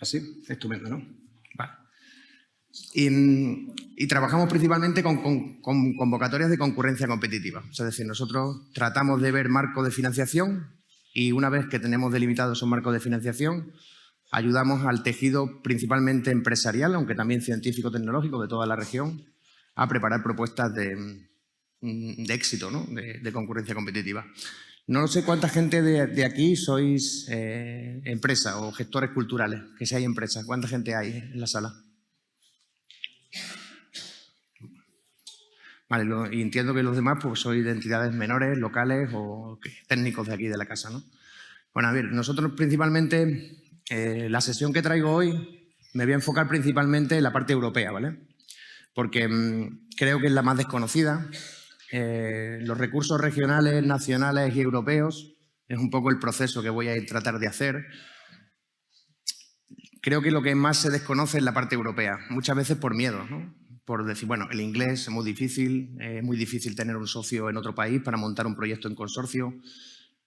Así, estupendo, ¿no? Vale. Y trabajamos principalmente con convocatorias de concurrencia competitiva. Es decir, nosotros tratamos de ver marcos de financiación y una vez que tenemos delimitados esos marcos de financiación, ayudamos al tejido principalmente empresarial, aunque también científico-tecnológico de toda la región, a preparar propuestas de éxito, ¿no? de concurrencia competitiva. No sé cuánta gente de aquí sois empresa o gestores culturales, que si hay empresas. ¿Cuánta gente hay en la sala? Vale, y entiendo que los demás pues sois de entidades menores, locales o técnicos de aquí de la casa, ¿no? Bueno, a ver, nosotros principalmente, la sesión que traigo hoy me voy a enfocar principalmente en la parte europea, ¿vale? Porque creo que es la más desconocida. Los recursos regionales, nacionales y europeos es un poco el proceso que voy a tratar de hacer. Creo que lo que más se desconoce es la parte europea, muchas veces por miedo, ¿no? Por decir, bueno, el inglés es muy difícil tener un socio en otro país para montar un proyecto en consorcio.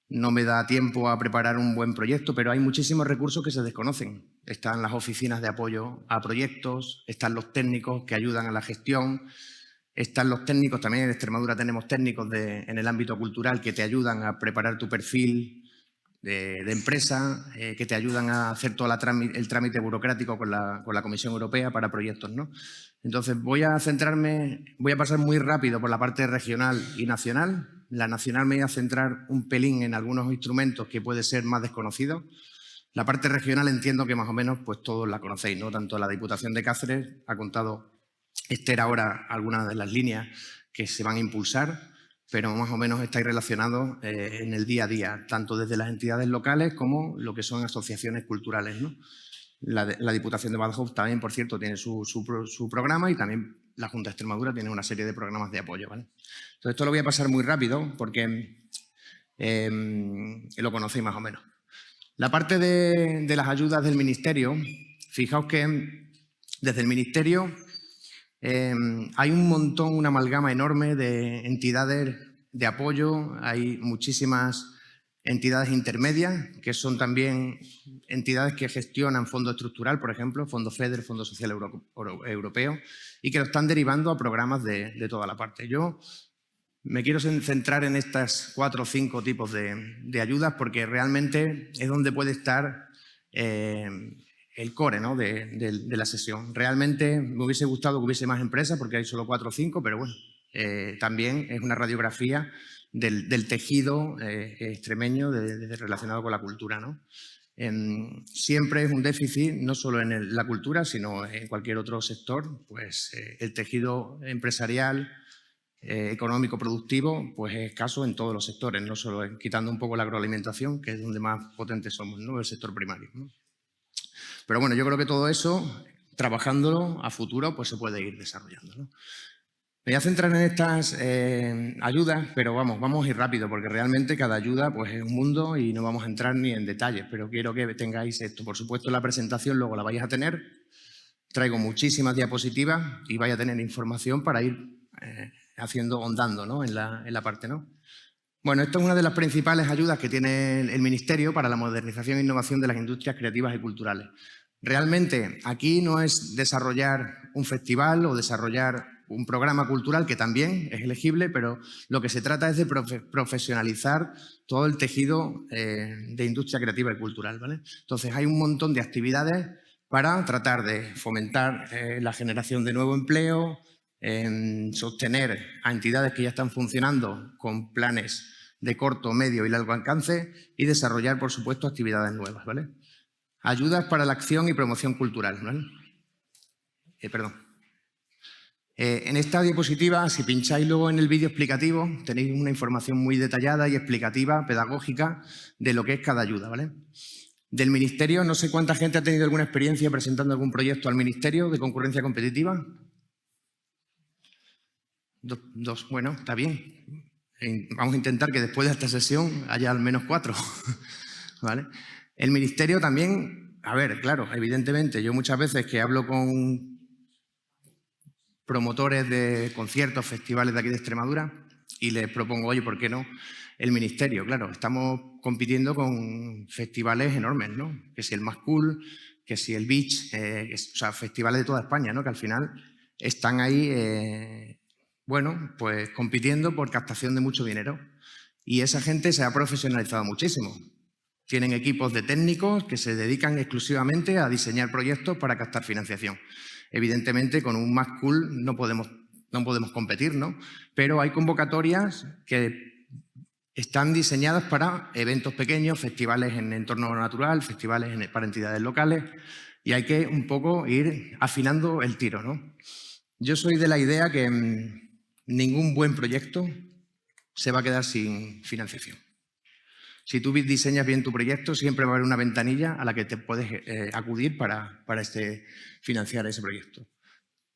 No me da tiempo a preparar un buen proyecto, pero hay muchísimos recursos que se desconocen. Están las oficinas de apoyo a proyectos, están los técnicos que ayudan a la gestión, están los técnicos, también en Extremadura tenemos técnicos en el ámbito cultural que te ayudan a preparar tu perfil de empresa, que te ayudan a hacer todo el trámite burocrático con la Comisión Europea para proyectos, ¿no? Entonces voy a pasar muy rápido por la parte regional y nacional. La nacional me voy a centrar un pelín en algunos instrumentos que puede ser más desconocidos. La parte regional entiendo que más o menos pues todos la conocéis, ¿no? Tanto la Diputación de Cáceres ha contado Esther ahora algunas de las líneas que se van a impulsar, pero más o menos estáis relacionados en el día a día, tanto desde las entidades locales como lo que son asociaciones culturales, ¿no? La Diputación de Badajoz también, por cierto, tiene su programa y también la Junta de Extremadura tiene una serie de programas de apoyo, ¿vale? Entonces, esto lo voy a pasar muy rápido porque lo conocéis más o menos. La parte de las ayudas del Ministerio, fijaos que desde el Ministerio hay un montón, una amalgama enorme de entidades de apoyo, hay muchísimas entidades intermedias, que son también entidades que gestionan fondo estructural, por ejemplo, Fondo FEDER, Fondo Social Europeo, y que lo están derivando a programas de toda la parte. Yo me quiero centrar en estas 4 o 5 tipos de ayudas porque realmente es donde puede estar el core, ¿no? de la sesión. Realmente me hubiese gustado que hubiese más empresas porque hay solo 4 o 5, pero bueno, también es una radiografía del tejido extremeño relacionado con la cultura, ¿no? Siempre es un déficit, no solo en la cultura, sino en cualquier otro sector, pues el tejido empresarial, económico productivo, pues es escaso en todos los sectores, no solo quitando un poco la agroalimentación, que es donde más potentes somos, ¿no? El sector primario, ¿no? Pero bueno, yo creo que todo eso, trabajándolo a futuro, pues se puede ir desarrollando, ¿no? Me voy a centrar en estas ayudas, pero vamos a ir rápido, porque realmente cada ayuda pues, es un mundo y no vamos a entrar ni en detalles, pero quiero que tengáis esto. Por supuesto, la presentación luego la vais a tener. Traigo muchísimas diapositivas y vais a tener información para ir ahondando, ¿no? en la parte, ¿no? Bueno, esto es una de las principales ayudas que tiene el Ministerio para la modernización e innovación de las industrias creativas y culturales. Realmente, aquí no es desarrollar un festival o desarrollar un programa cultural, que también es elegible, pero lo que se trata es de profesionalizar todo el tejido de industria creativa y cultural, ¿vale? Entonces, hay un montón de actividades para tratar de fomentar la generación de nuevo empleo, sostener a entidades que ya están funcionando con planes de corto, medio y largo alcance y desarrollar, por supuesto, actividades nuevas, ¿vale? Ayudas para la acción y promoción cultural, ¿vale? En esta diapositiva, si pincháis luego en el vídeo explicativo, tenéis una información muy detallada y explicativa, pedagógica, de lo que es cada ayuda, ¿vale? Del Ministerio, no sé cuánta gente ha tenido alguna experiencia presentando algún proyecto al Ministerio de concurrencia competitiva. Dos, bueno, está bien. Vamos a intentar que después de esta sesión haya al menos 4. ¿Vale? El Ministerio también, a ver, claro, evidentemente, yo muchas veces que hablo con promotores de conciertos, festivales de aquí de Extremadura y les propongo, oye, ¿por qué no? El Ministerio, claro, estamos compitiendo con festivales enormes, ¿no? Que si el Más Cool, que si el Beach, o sea, festivales de toda España, ¿no? Que al final están ahí, bueno, pues compitiendo por captación de mucho dinero. Y esa gente se ha profesionalizado muchísimo. Tienen equipos de técnicos que se dedican exclusivamente a diseñar proyectos para captar financiación. Evidentemente, con un Mad Cool no podemos competir, ¿no? Pero hay convocatorias que están diseñadas para eventos pequeños, festivales en entorno natural, festivales para entidades locales, y hay que un poco ir afinando el tiro, ¿no? Yo soy de la idea que ningún buen proyecto se va a quedar sin financiación. Si tú diseñas bien tu proyecto, siempre va a haber una ventanilla a la que te puedes acudir para financiar ese proyecto.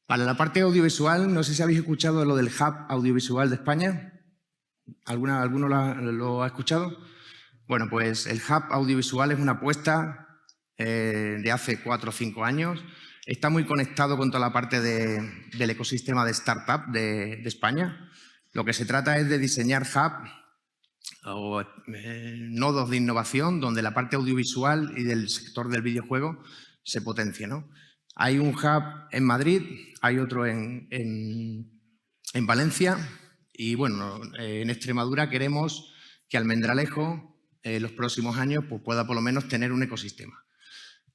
Para la parte audiovisual, no sé si habéis escuchado lo del Hub Audiovisual de España. ¿Alguno lo ha escuchado? Bueno, pues el Hub Audiovisual es una apuesta de hace 4 o 5 años. Está muy conectado con toda la parte del ecosistema de startup de España. Lo que se trata es de diseñar hub o nodos de innovación donde la parte audiovisual y del sector del videojuego se potencie, ¿no? Hay un hub en Madrid, hay otro en Valencia y, bueno, en Extremadura queremos que Almendralejo en los próximos años pues, pueda por lo menos tener un ecosistema.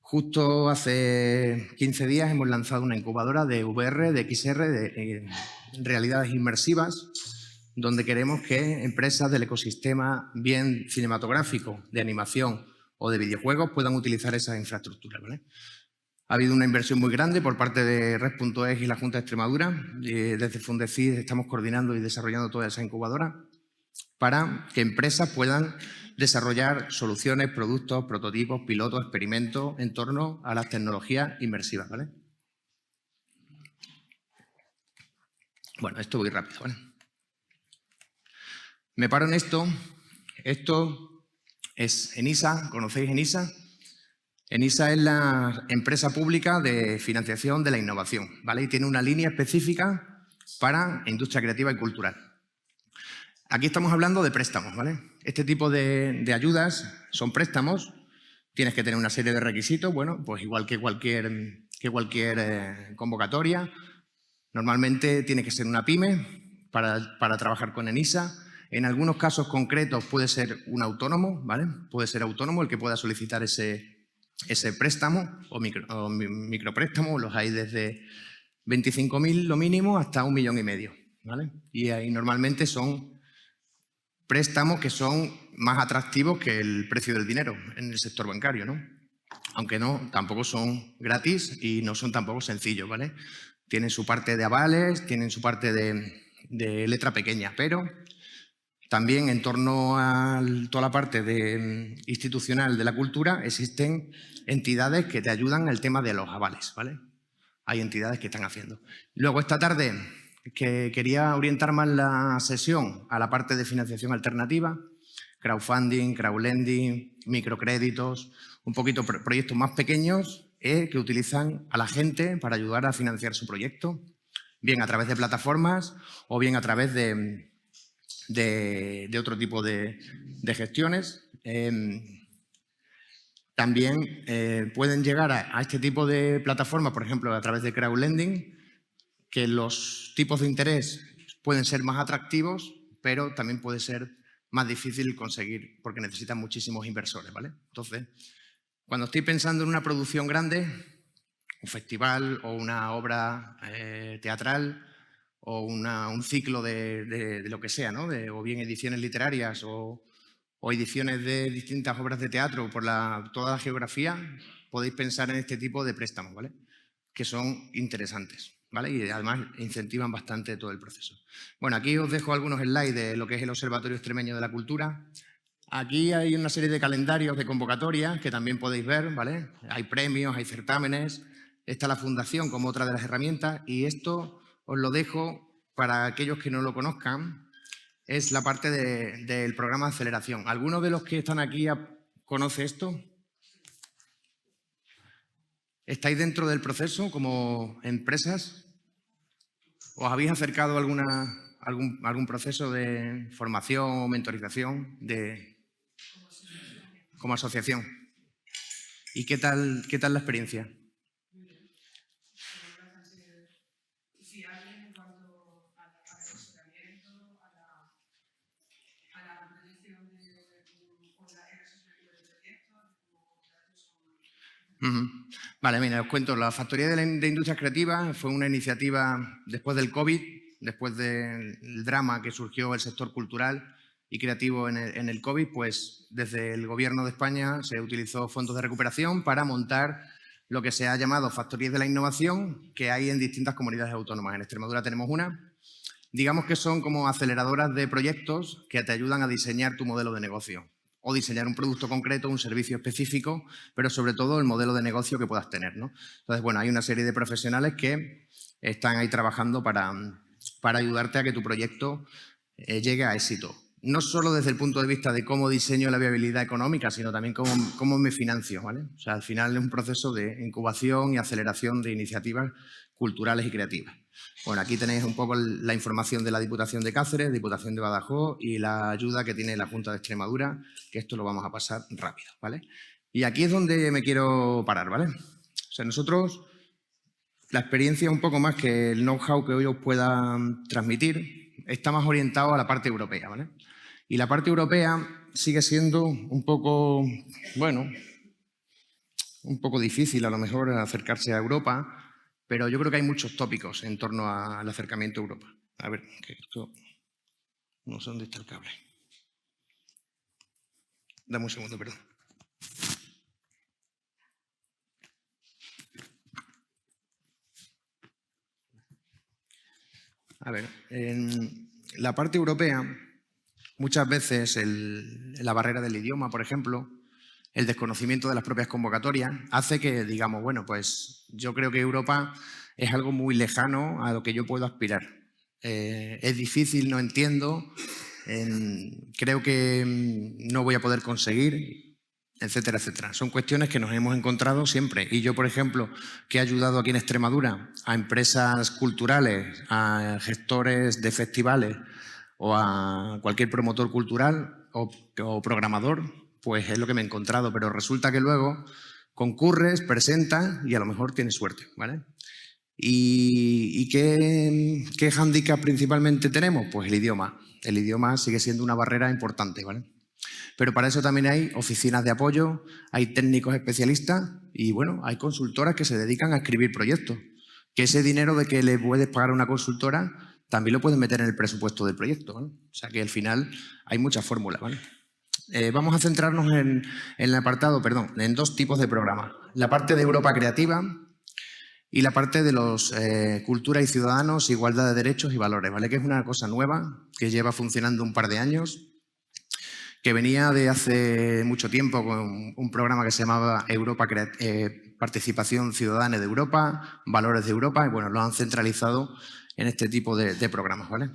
Justo hace 15 días hemos lanzado una incubadora de VR, de XR, de realidades inmersivas, donde queremos que empresas del ecosistema, bien cinematográfico, de animación o de videojuegos, puedan utilizar esa infraestructura, ¿vale? Ha habido una inversión muy grande por parte de Red.es y la Junta de Extremadura. Desde Fundecid estamos coordinando y desarrollando toda esa incubadora para que empresas puedan desarrollar soluciones, productos, prototipos, pilotos, experimentos en torno a las tecnologías inmersivas, ¿vale? Bueno, esto voy rápido, ¿vale? Me paro en esto. Esto es ENISA. ¿Conocéis ENISA? ENISA es la empresa pública de financiación de la innovación, ¿vale? Y tiene una línea específica para industria creativa y cultural. Aquí estamos hablando de préstamos, ¿vale? Este tipo de ayudas son préstamos. Tienes que tener una serie de requisitos, bueno, pues igual que cualquier convocatoria. Normalmente tiene que ser una pyme para trabajar con ENISA. En algunos casos concretos puede ser un autónomo, ¿vale? Puede ser autónomo el que pueda solicitar ese préstamo o micropréstamo. Los hay desde 25.000 lo mínimo hasta 1,5 millones, ¿vale? Y ahí normalmente son préstamos que son más atractivos que el precio del dinero en el sector bancario, ¿no? Aunque no, tampoco son gratis y no son tampoco sencillos, ¿vale? Tienen su parte de avales, tienen su parte de letra pequeña, pero también en torno a toda la parte institucional de la cultura existen entidades que te ayudan al tema de los avales, ¿vale? Hay entidades que están haciendo. Luego, esta tarde, que quería orientar más la sesión a la parte de financiación alternativa, crowdfunding, crowdlending, microcréditos, un poquito proyectos más pequeños que utilizan a la gente para ayudar a financiar su proyecto, bien a través de plataformas o bien a través de otro tipo de gestiones. También pueden llegar a este tipo de plataformas, por ejemplo, a través de crowdlending, que los tipos de interés pueden ser más atractivos, pero también puede ser más difícil conseguir porque necesitan muchísimos inversores, ¿vale? Entonces, cuando estoy pensando en una producción grande, un festival o una obra teatral o un ciclo de lo que sea, ¿no? O bien ediciones literarias o ediciones de distintas obras de teatro por toda la geografía, podéis pensar en este tipo de préstamos, ¿vale? Que son interesantes, ¿vale? Y además incentivan bastante todo el proceso. Bueno, aquí os dejo algunos slides de lo que es el Observatorio Extremeño de la Cultura. Aquí hay una serie de calendarios de convocatorias que también podéis ver, ¿vale? Hay premios, hay certámenes. Está la Fundación como otra de las herramientas y esto os lo dejo para aquellos que no lo conozcan. Es la parte del programa de aceleración. ¿Alguno de los que están aquí conoce esto? ¿Estáis dentro del proceso como empresas? ¿Os habéis acercado a algún proceso de formación o mentorización como asociación? ¿Y qué tal la experiencia? Vale, mira, os cuento. La Factoría de Industrias Creativas fue una iniciativa después del COVID, después del drama que surgió el sector cultural y creativo en el COVID, pues desde el Gobierno de España se utilizó fondos de recuperación para montar lo que se ha llamado Factorías de la Innovación, que hay en distintas comunidades autónomas. En Extremadura tenemos una. Digamos que son como aceleradoras de proyectos que te ayudan a diseñar tu modelo de negocio o diseñar un producto concreto, un servicio específico, pero sobre todo el modelo de negocio que puedas tener, ¿no? Entonces, bueno, hay una serie de profesionales que están ahí trabajando para ayudarte a que tu proyecto llegue a éxito. No solo desde el punto de vista de cómo diseño la viabilidad económica, sino también cómo me financio, ¿vale? O sea, al final es un proceso de incubación y aceleración de iniciativas culturales y creativas. Bueno, aquí tenéis un poco la información de la Diputación de Cáceres, Diputación de Badajoz y la ayuda que tiene la Junta de Extremadura, que esto lo vamos a pasar rápido, ¿vale? Y aquí es donde me quiero parar, ¿vale? O sea, nosotros, la experiencia un poco más que el know-how que hoy os pueda transmitir, está más orientado a la parte europea, ¿vale? Y la parte europea sigue siendo un poco, bueno, un poco difícil a lo mejor acercarse a Europa, pero yo creo que hay muchos tópicos en torno al acercamiento a Europa. A ver, que esto... No sé dónde está el cable. Dame un segundo, perdón. A ver, en la parte europea, muchas veces la barrera del idioma, por ejemplo, el desconocimiento de las propias convocatorias, hace que digamos, bueno, pues yo creo que Europa es algo muy lejano a lo que yo puedo aspirar. Es difícil, no entiendo, creo que no voy a poder conseguir, etcétera, etcétera. Son cuestiones que nos hemos encontrado siempre. Y yo, por ejemplo, que he ayudado aquí en Extremadura a empresas culturales, a gestores de festivales o a cualquier promotor cultural o programador, pues es lo que me he encontrado. Pero resulta que luego concurres, presentas y a lo mejor tienes suerte, ¿vale? ¿Y qué hándicap principalmente tenemos? Pues el idioma. El idioma sigue siendo una barrera importante, ¿vale? Pero para eso también hay oficinas de apoyo, hay técnicos especialistas y, bueno, hay consultoras que se dedican a escribir proyectos. Que ese dinero de que le puedes pagar a una consultora también lo puedes meter en el presupuesto del proyecto, ¿vale? O sea que al final hay muchas fórmulas, ¿vale? Vamos a centrarnos en el apartado, perdón, en dos tipos de programas. La parte de Europa Creativa y la parte de los cultura y ciudadanos, igualdad de derechos y valores, ¿vale? Que es una cosa nueva que lleva funcionando un par de años, que venía de hace mucho tiempo con un programa que se llamaba Participación Ciudadana de Europa, Valores de Europa, y bueno, lo han centralizado en este tipo de programas, ¿vale?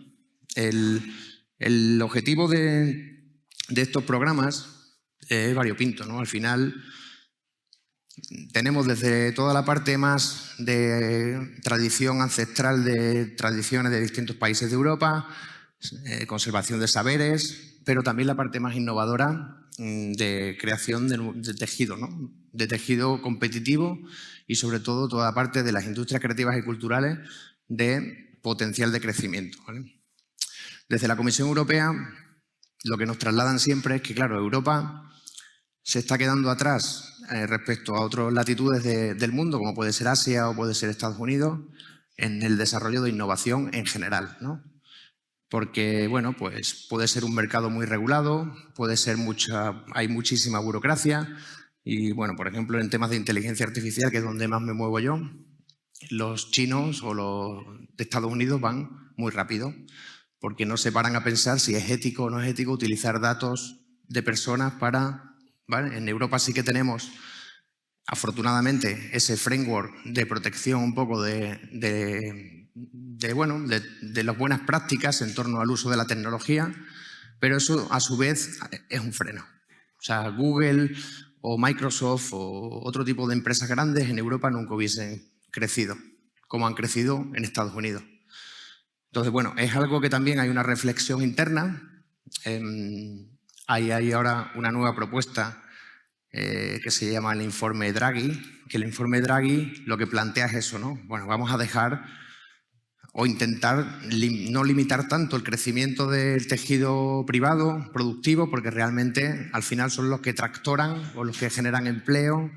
El objetivo de estos programas es variopinto, ¿no? Al final tenemos desde toda la parte más de tradición ancestral de tradiciones de distintos países de Europa, conservación de saberes, pero también la parte más innovadora de creación de tejido, ¿no? De tejido competitivo y sobre todo toda la parte de las industrias creativas y culturales de potencial de crecimiento, ¿vale? Desde la Comisión Europea lo que nos trasladan siempre es que, claro, Europa se está quedando atrás respecto a otras latitudes del mundo, como puede ser Asia o puede ser Estados Unidos, en el desarrollo de innovación en general, ¿no? Porque, bueno, pues puede ser un mercado muy regulado, hay muchísima burocracia y, bueno, por ejemplo, en temas de inteligencia artificial, que es donde más me muevo yo, los chinos o los de Estados Unidos van muy rápido porque no se paran a pensar si es ético o no es ético utilizar datos de personas para... ¿vale? En Europa sí que tenemos, afortunadamente, ese framework de protección un poco de las buenas prácticas en torno al uso de la tecnología, pero eso a su vez es un freno. O sea, Google o Microsoft o otro tipo de empresas grandes en Europa nunca hubiesen crecido como han crecido en Estados Unidos. Entonces, bueno, es algo que también hay una reflexión interna. Hay ahora una nueva propuesta que se llama el informe Draghi, que el informe Draghi lo que plantea es eso, ¿no? Bueno, vamos a dejar o intentar no limitar tanto el crecimiento del tejido privado, productivo, porque realmente al final son los que tractoran o los que generan empleo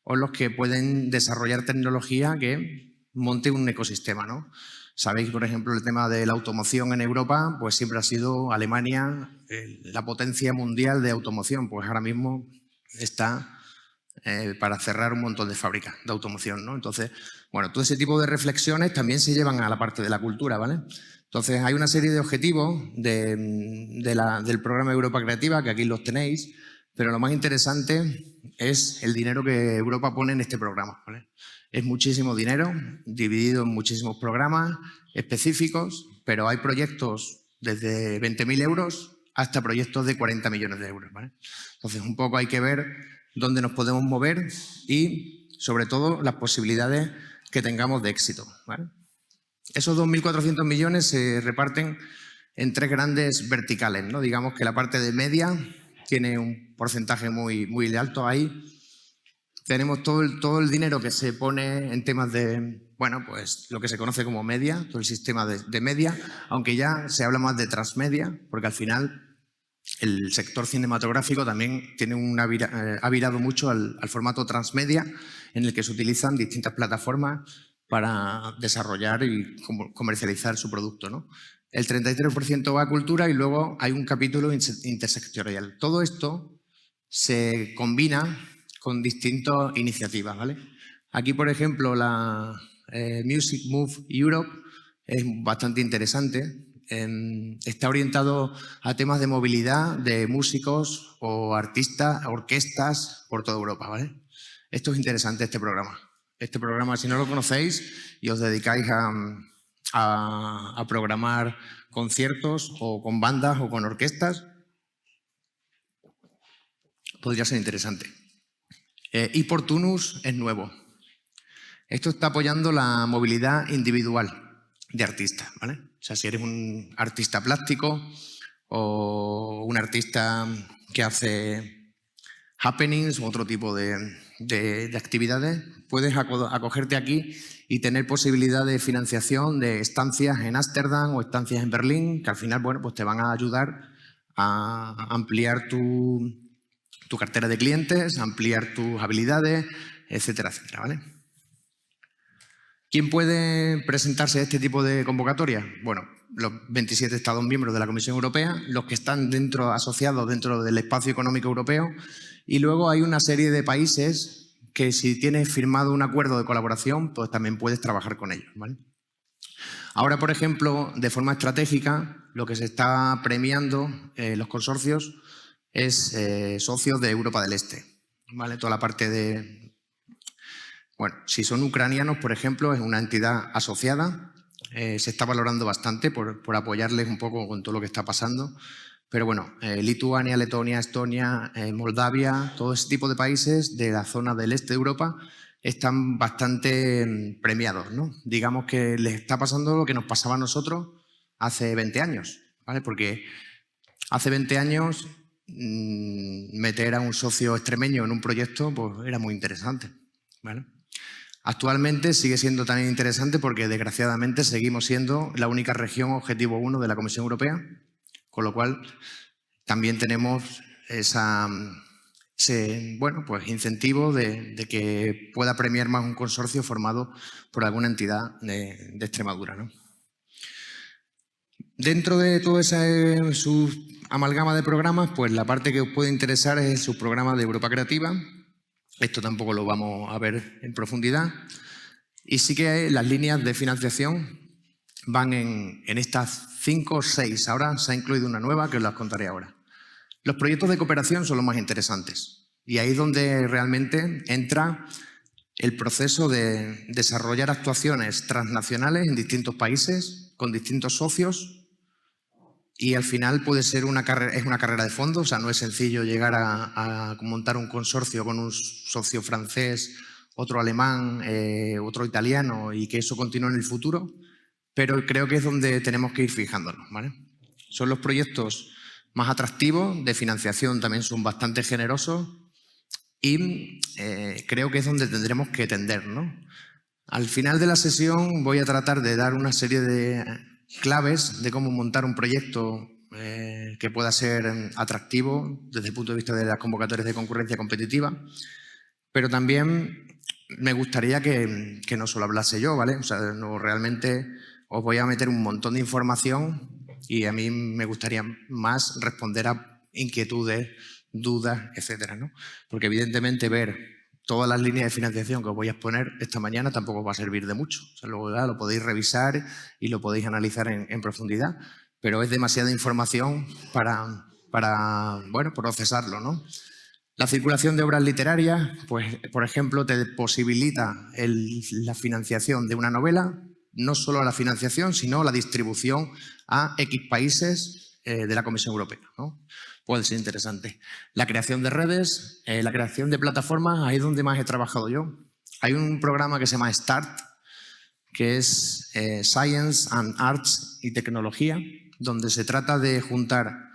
o los que pueden desarrollar tecnología que monte un ecosistema, ¿no? Sabéis, por ejemplo, el tema de la automoción en Europa, pues siempre ha sido Alemania la potencia mundial de automoción, pues ahora mismo está para cerrar un montón de fábricas de automoción, ¿no? Entonces, bueno, todo ese tipo de reflexiones también se llevan a la parte de la cultura, ¿vale? Entonces, hay una serie de objetivos del programa Europa Creativa, que aquí los tenéis, pero lo más interesante es el dinero que Europa pone en este programa, ¿vale? Es muchísimo dinero, dividido en muchísimos programas específicos, pero hay proyectos desde 20.000 euros hasta proyectos de 40 millones de euros, ¿vale? Entonces, un poco hay que ver dónde nos podemos mover y, sobre todo, las posibilidades que tengamos de éxito, ¿vale? Esos 2.400 millones se reparten en 3 grandes verticales, ¿no? Digamos que la parte de media tiene un porcentaje muy alto ahí. Tenemos todo el dinero que se pone en temas de, bueno, pues lo que se conoce como media, todo el sistema de media, aunque ya se habla más de transmedia, porque al final el sector cinematográfico también ha virado mucho al formato transmedia, en el que se utilizan distintas plataformas para desarrollar y comercializar su producto, ¿no? El 33% va a cultura y luego hay un capítulo intersectorial. Todo esto se combina con distintas iniciativas, ¿vale? Aquí, por ejemplo, la Music Move Europe es bastante interesante. Está orientado a temas de movilidad de músicos o artistas, orquestas por toda Europa, ¿vale? Esto es interesante, este programa. Este programa, si no lo conocéis y os dedicáis a programar conciertos o con bandas o con orquestas, podría ser interesante. ePortunus es nuevo. Esto está apoyando la movilidad individual de artistas, ¿vale? O sea, si eres un artista plástico o un artista que hace happenings u otro tipo de actividades, puedes acogerte aquí y tener posibilidad de financiación de estancias en Ámsterdam o estancias en Berlín, que al final, bueno, pues te van a ayudar a ampliar tu cartera de clientes, ampliar tus habilidades, etcétera, etcétera, ¿vale? ¿Quién puede presentarse a este tipo de convocatoria? Bueno, los 27 Estados miembros de la Comisión Europea, los que están asociados dentro del espacio económico europeo, y luego hay una serie de países que si tienes firmado un acuerdo de colaboración, pues también puedes trabajar con ellos, ¿vale? Ahora, por ejemplo, de forma estratégica, lo que se está premiando los consorcios es socios de Europa del Este, ¿vale? Toda la parte de... Bueno, si son ucranianos, por ejemplo, es una entidad asociada, se está valorando bastante por apoyarles un poco con todo lo que está pasando, pero bueno, Lituania, Letonia, Estonia, Moldavia, todo ese tipo de países de la zona del este de Europa están bastante premiados, ¿no? Digamos que les está pasando lo que nos pasaba a nosotros hace 20 años, ¿vale? Porque hace 20 años meter a un socio extremeño en un proyecto pues era muy interesante, ¿vale? Actualmente sigue siendo también interesante porque desgraciadamente seguimos siendo la única región objetivo 1 de la Comisión Europea, con lo cual también tenemos ese bueno, pues incentivo de que pueda premiar más un consorcio formado por alguna entidad de Extremadura, ¿no? Dentro de toda esa su amalgama de programas, pues la parte que os puede interesar es el subprograma de Europa Creativa. Esto tampoco lo vamos a ver en profundidad. Y sí que las líneas de financiación van en estas 5 o 6. Ahora se ha incluido una nueva que os las contaré ahora. Los proyectos de cooperación son los más interesantes. Y ahí es donde realmente entra el proceso de desarrollar actuaciones transnacionales en distintos países, con distintos socios. Y al final puede ser es una carrera de fondo, o sea, no es sencillo llegar a montar un consorcio con un socio francés, otro alemán, otro italiano y que eso continúe en el futuro, pero creo que es donde tenemos que ir fijándonos, ¿vale? Son los proyectos más atractivos, de financiación también son bastante generosos y creo que es donde tendremos que tender, ¿no? Al final de la sesión voy a tratar de dar una serie de claves de cómo montar un proyecto que pueda ser atractivo desde el punto de vista de las convocatorias de concurrencia competitiva, pero también me gustaría que no solo hablase yo, ¿vale? O sea, no, realmente os voy a meter un montón de información y a mí me gustaría más responder a inquietudes, dudas, etcétera, ¿no? Porque evidentemente ver todas las líneas de financiación que os voy a exponer esta mañana tampoco os va a servir de mucho. O sea, luego ya lo podéis revisar y lo podéis analizar en profundidad, pero es demasiada información para bueno, procesarlo, ¿no? La circulación de obras literarias, pues, por ejemplo, te posibilita la financiación de una novela, no solo la financiación, sino la distribución a X países de la Comisión Europea, ¿no? Puede ser interesante. La creación de redes, la creación de plataformas, ahí es donde más he trabajado yo. Hay un programa que se llama START, que es Science and Arts y Tecnología, donde se trata de juntar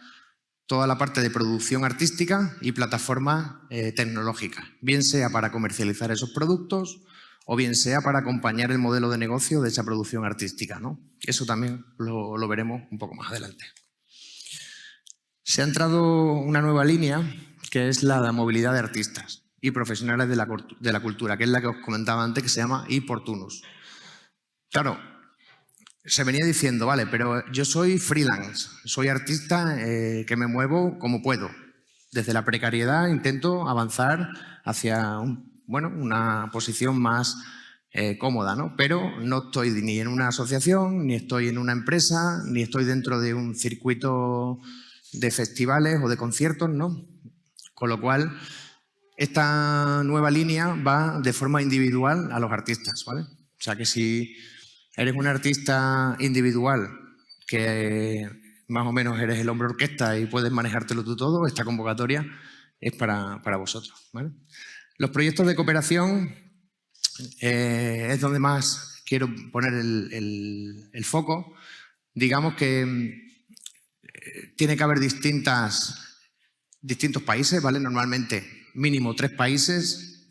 toda la parte de producción artística y plataforma tecnológica, bien sea para comercializar esos productos o bien sea para acompañar el modelo de negocio de esa producción artística, ¿no? Eso también lo veremos un poco más adelante. Se ha entrado una nueva línea que es la de movilidad de artistas y profesionales de la cultura, que es la que os comentaba antes, que se llama ePortunus. Claro, se venía diciendo, vale, pero yo soy freelance, soy artista que me muevo como puedo. Desde la precariedad intento avanzar hacia una posición más cómoda, ¿no? Pero no estoy ni en una asociación, ni estoy en una empresa, ni estoy dentro de un circuito de festivales o de conciertos, ¿no? Con lo cual, esta nueva línea va de forma individual a los artistas, ¿vale? O sea que si eres un artista individual que más o menos eres el hombre orquesta y puedes manejártelo tú todo, esta convocatoria es para vosotros, ¿vale? Los proyectos de cooperación es donde más quiero poner el foco. Digamos que tiene que haber distintos países, ¿vale? Normalmente mínimo 3 países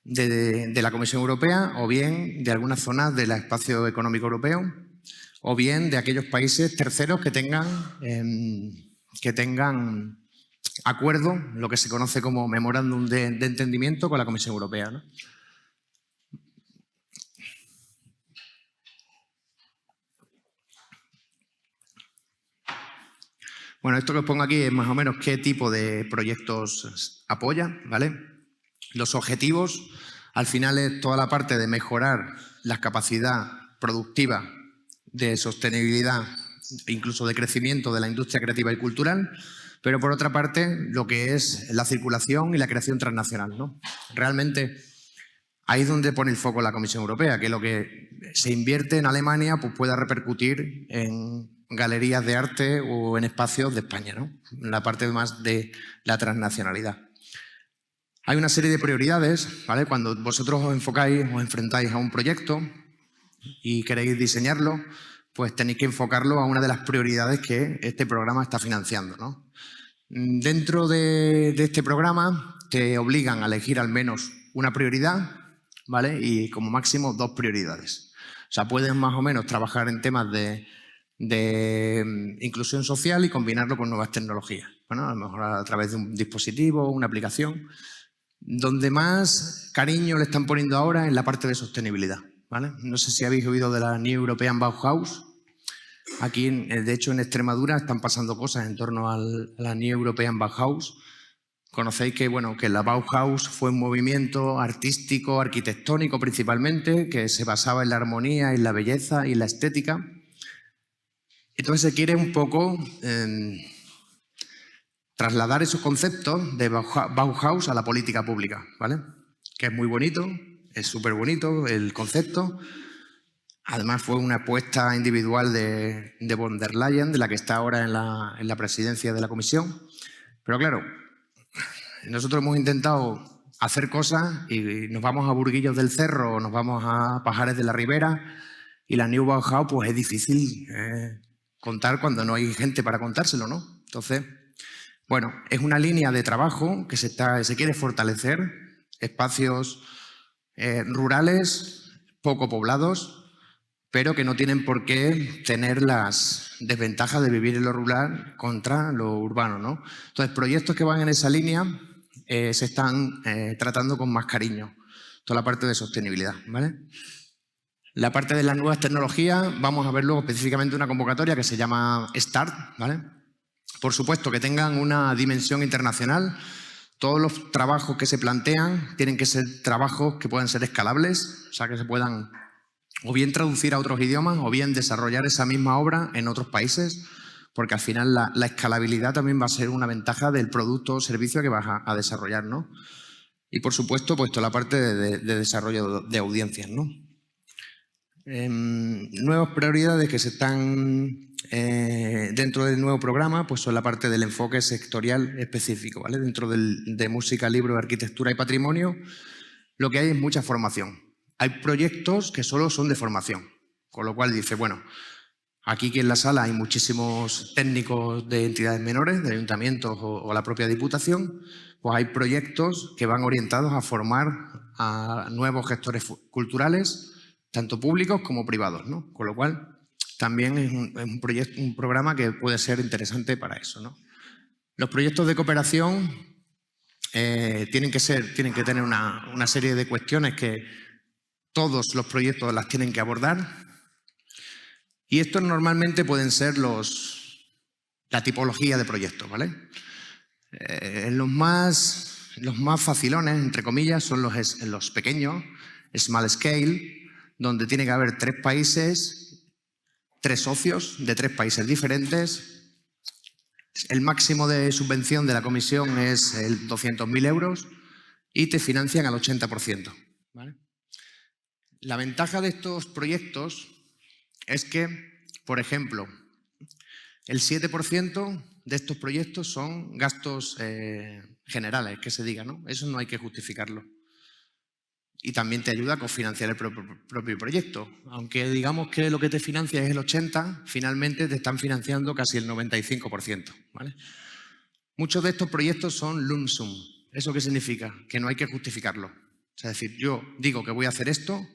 de la Comisión Europea o bien de algunas zonas del espacio económico europeo o bien de aquellos países terceros que tengan acuerdo, lo que se conoce como memorándum de entendimiento con la Comisión Europea, ¿no? Bueno, esto que os pongo aquí es más o menos qué tipo de proyectos apoya, ¿vale? Los objetivos, al final, es toda la parte de mejorar la capacidad productiva de sostenibilidad, incluso de crecimiento de la industria creativa y cultural, pero por otra parte, lo que es la circulación y la creación transnacional, ¿no? Realmente, ahí es donde pone el foco la Comisión Europea, que lo que se invierte en Alemania pues pueda repercutir en galerías de arte o en espacios de España, ¿no? La parte más de la transnacionalidad. Hay una serie de prioridades, ¿vale? Cuando vosotros os enfocáis, os enfrentáis a un proyecto y queréis diseñarlo, pues tenéis que enfocarlo a una de las prioridades que este programa está financiando, ¿no? Dentro de este programa te obligan a elegir al menos una prioridad, ¿vale? Y como máximo 2 prioridades. O sea, puedes más o menos trabajar en temas de inclusión social y combinarlo con nuevas tecnologías. Bueno, a lo mejor a través de un dispositivo, una aplicación. Donde más cariño le están poniendo ahora es la parte de sostenibilidad, ¿vale? No sé si habéis oído de la New European Bauhaus. Aquí, de hecho, en Extremadura están pasando cosas en torno a la New European Bauhaus. Conocéis que, bueno, que la Bauhaus fue un movimiento artístico, arquitectónico principalmente, que se basaba en la armonía, en la belleza y en la estética. Entonces se quiere un poco trasladar esos conceptos de Bauhaus a la política pública, ¿vale? Que es muy bonito, es súper bonito el concepto. Además fue una apuesta individual de von der Leyen, de la que está ahora en la presidencia de la Comisión. Pero claro, nosotros hemos intentado hacer cosas y nos vamos a Burguillos del Cerro, nos vamos a Pajares de la Ribera y la New Bauhaus pues es difícil contar cuando no hay gente para contárselo, ¿no? Entonces, Bueno, es una línea de trabajo que se quiere fortalecer, espacios rurales, poco poblados, pero que no tienen por qué tener las desventajas de vivir en lo rural contra lo urbano, ¿no? Entonces, proyectos que van en esa línea se están tratando con más cariño, toda la parte de sostenibilidad, ¿vale? La parte de las nuevas tecnologías, vamos a ver luego específicamente una convocatoria que se llama START, ¿vale? Por supuesto que tengan una dimensión internacional. Todos los trabajos que se plantean tienen que ser trabajos que puedan ser escalables, o sea, que se puedan o bien traducir a otros idiomas o bien desarrollar esa misma obra en otros países, porque al final la escalabilidad también va a ser una ventaja del producto o servicio que vas a desarrollar, ¿no? Y por supuesto, pues toda la parte de desarrollo de audiencias, ¿no? Nuevas prioridades que se están dentro del nuevo programa, pues son la parte del enfoque sectorial específico, ¿vale? Dentro de música, libro, arquitectura y patrimonio, lo que hay es mucha formación. Hay proyectos que solo son de formación, con lo cual dice, bueno, aquí en la sala hay muchísimos técnicos de entidades menores, de ayuntamientos o la propia Diputación, pues hay proyectos que van orientados a formar a nuevos gestores culturales, tanto públicos como privados, ¿no? Con lo cual también es un programa que puede ser interesante para eso, ¿no? Los proyectos de cooperación tienen que tener una serie de cuestiones que todos los proyectos las tienen que abordar. Y estos normalmente pueden ser la tipología de proyectos, ¿vale? Los más facilones, entre comillas, son los pequeños, small scale, donde tiene que haber 3 países, 3 socios de 3 países diferentes. El máximo de subvención de la comisión es el 200.000 euros y te financian al 80%, ¿vale? La ventaja de estos proyectos es que, por ejemplo, el 7% de estos proyectos son gastos generales, que se diga, ¿no? Eso no hay que justificarlo. Y también te ayuda a cofinanciar el propio proyecto. Aunque digamos que lo que te financia es el 80%, finalmente te están financiando casi el 95%, ¿vale? Muchos de estos proyectos son lump sum. ¿Eso qué significa? Que no hay que justificarlo. Es decir, yo digo que voy a hacer esto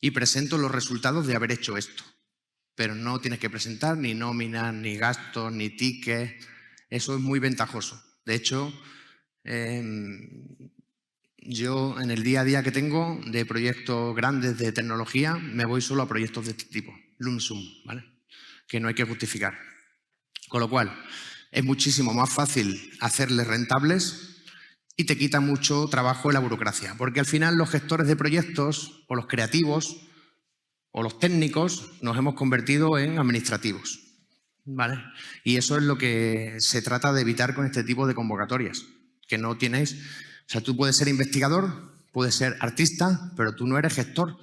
y presento los resultados de haber hecho esto. Pero no tienes que presentar ni nóminas, ni gastos, ni tickets. Eso es muy ventajoso. De hecho, yo en el día a día que tengo de proyectos grandes de tecnología, me voy solo a proyectos de este tipo, lump sum, ¿vale? Que no hay que justificar. Con lo cual, es muchísimo más fácil hacerles rentables y te quita mucho trabajo en la burocracia. Porque al final los gestores de proyectos o los creativos o los técnicos nos hemos convertido en administrativos, ¿vale? Y eso es lo que se trata de evitar con este tipo de convocatorias, que no tienes... O sea, tú puedes ser investigador, puedes ser artista, pero tú no eres gestor,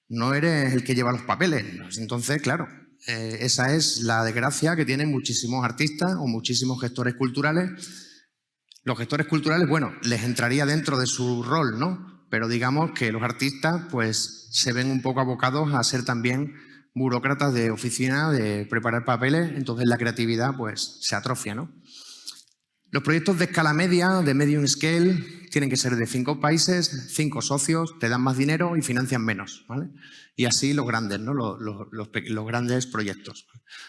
no eres el que lleva los papeles. Entonces, claro, esa es la desgracia que tienen muchísimos artistas o muchísimos gestores culturales. Los gestores culturales, bueno, les entraría dentro de su rol, ¿no? Pero digamos que los artistas pues se ven un poco abocados a ser también burócratas de oficina, de preparar papeles, entonces la creatividad pues se atrofia, ¿no? Los proyectos de escala media, de medium scale, tienen que ser de 5 países, 5 socios, te dan más dinero y financian menos, ¿vale? Y así los grandes, ¿no? Los grandes proyectos,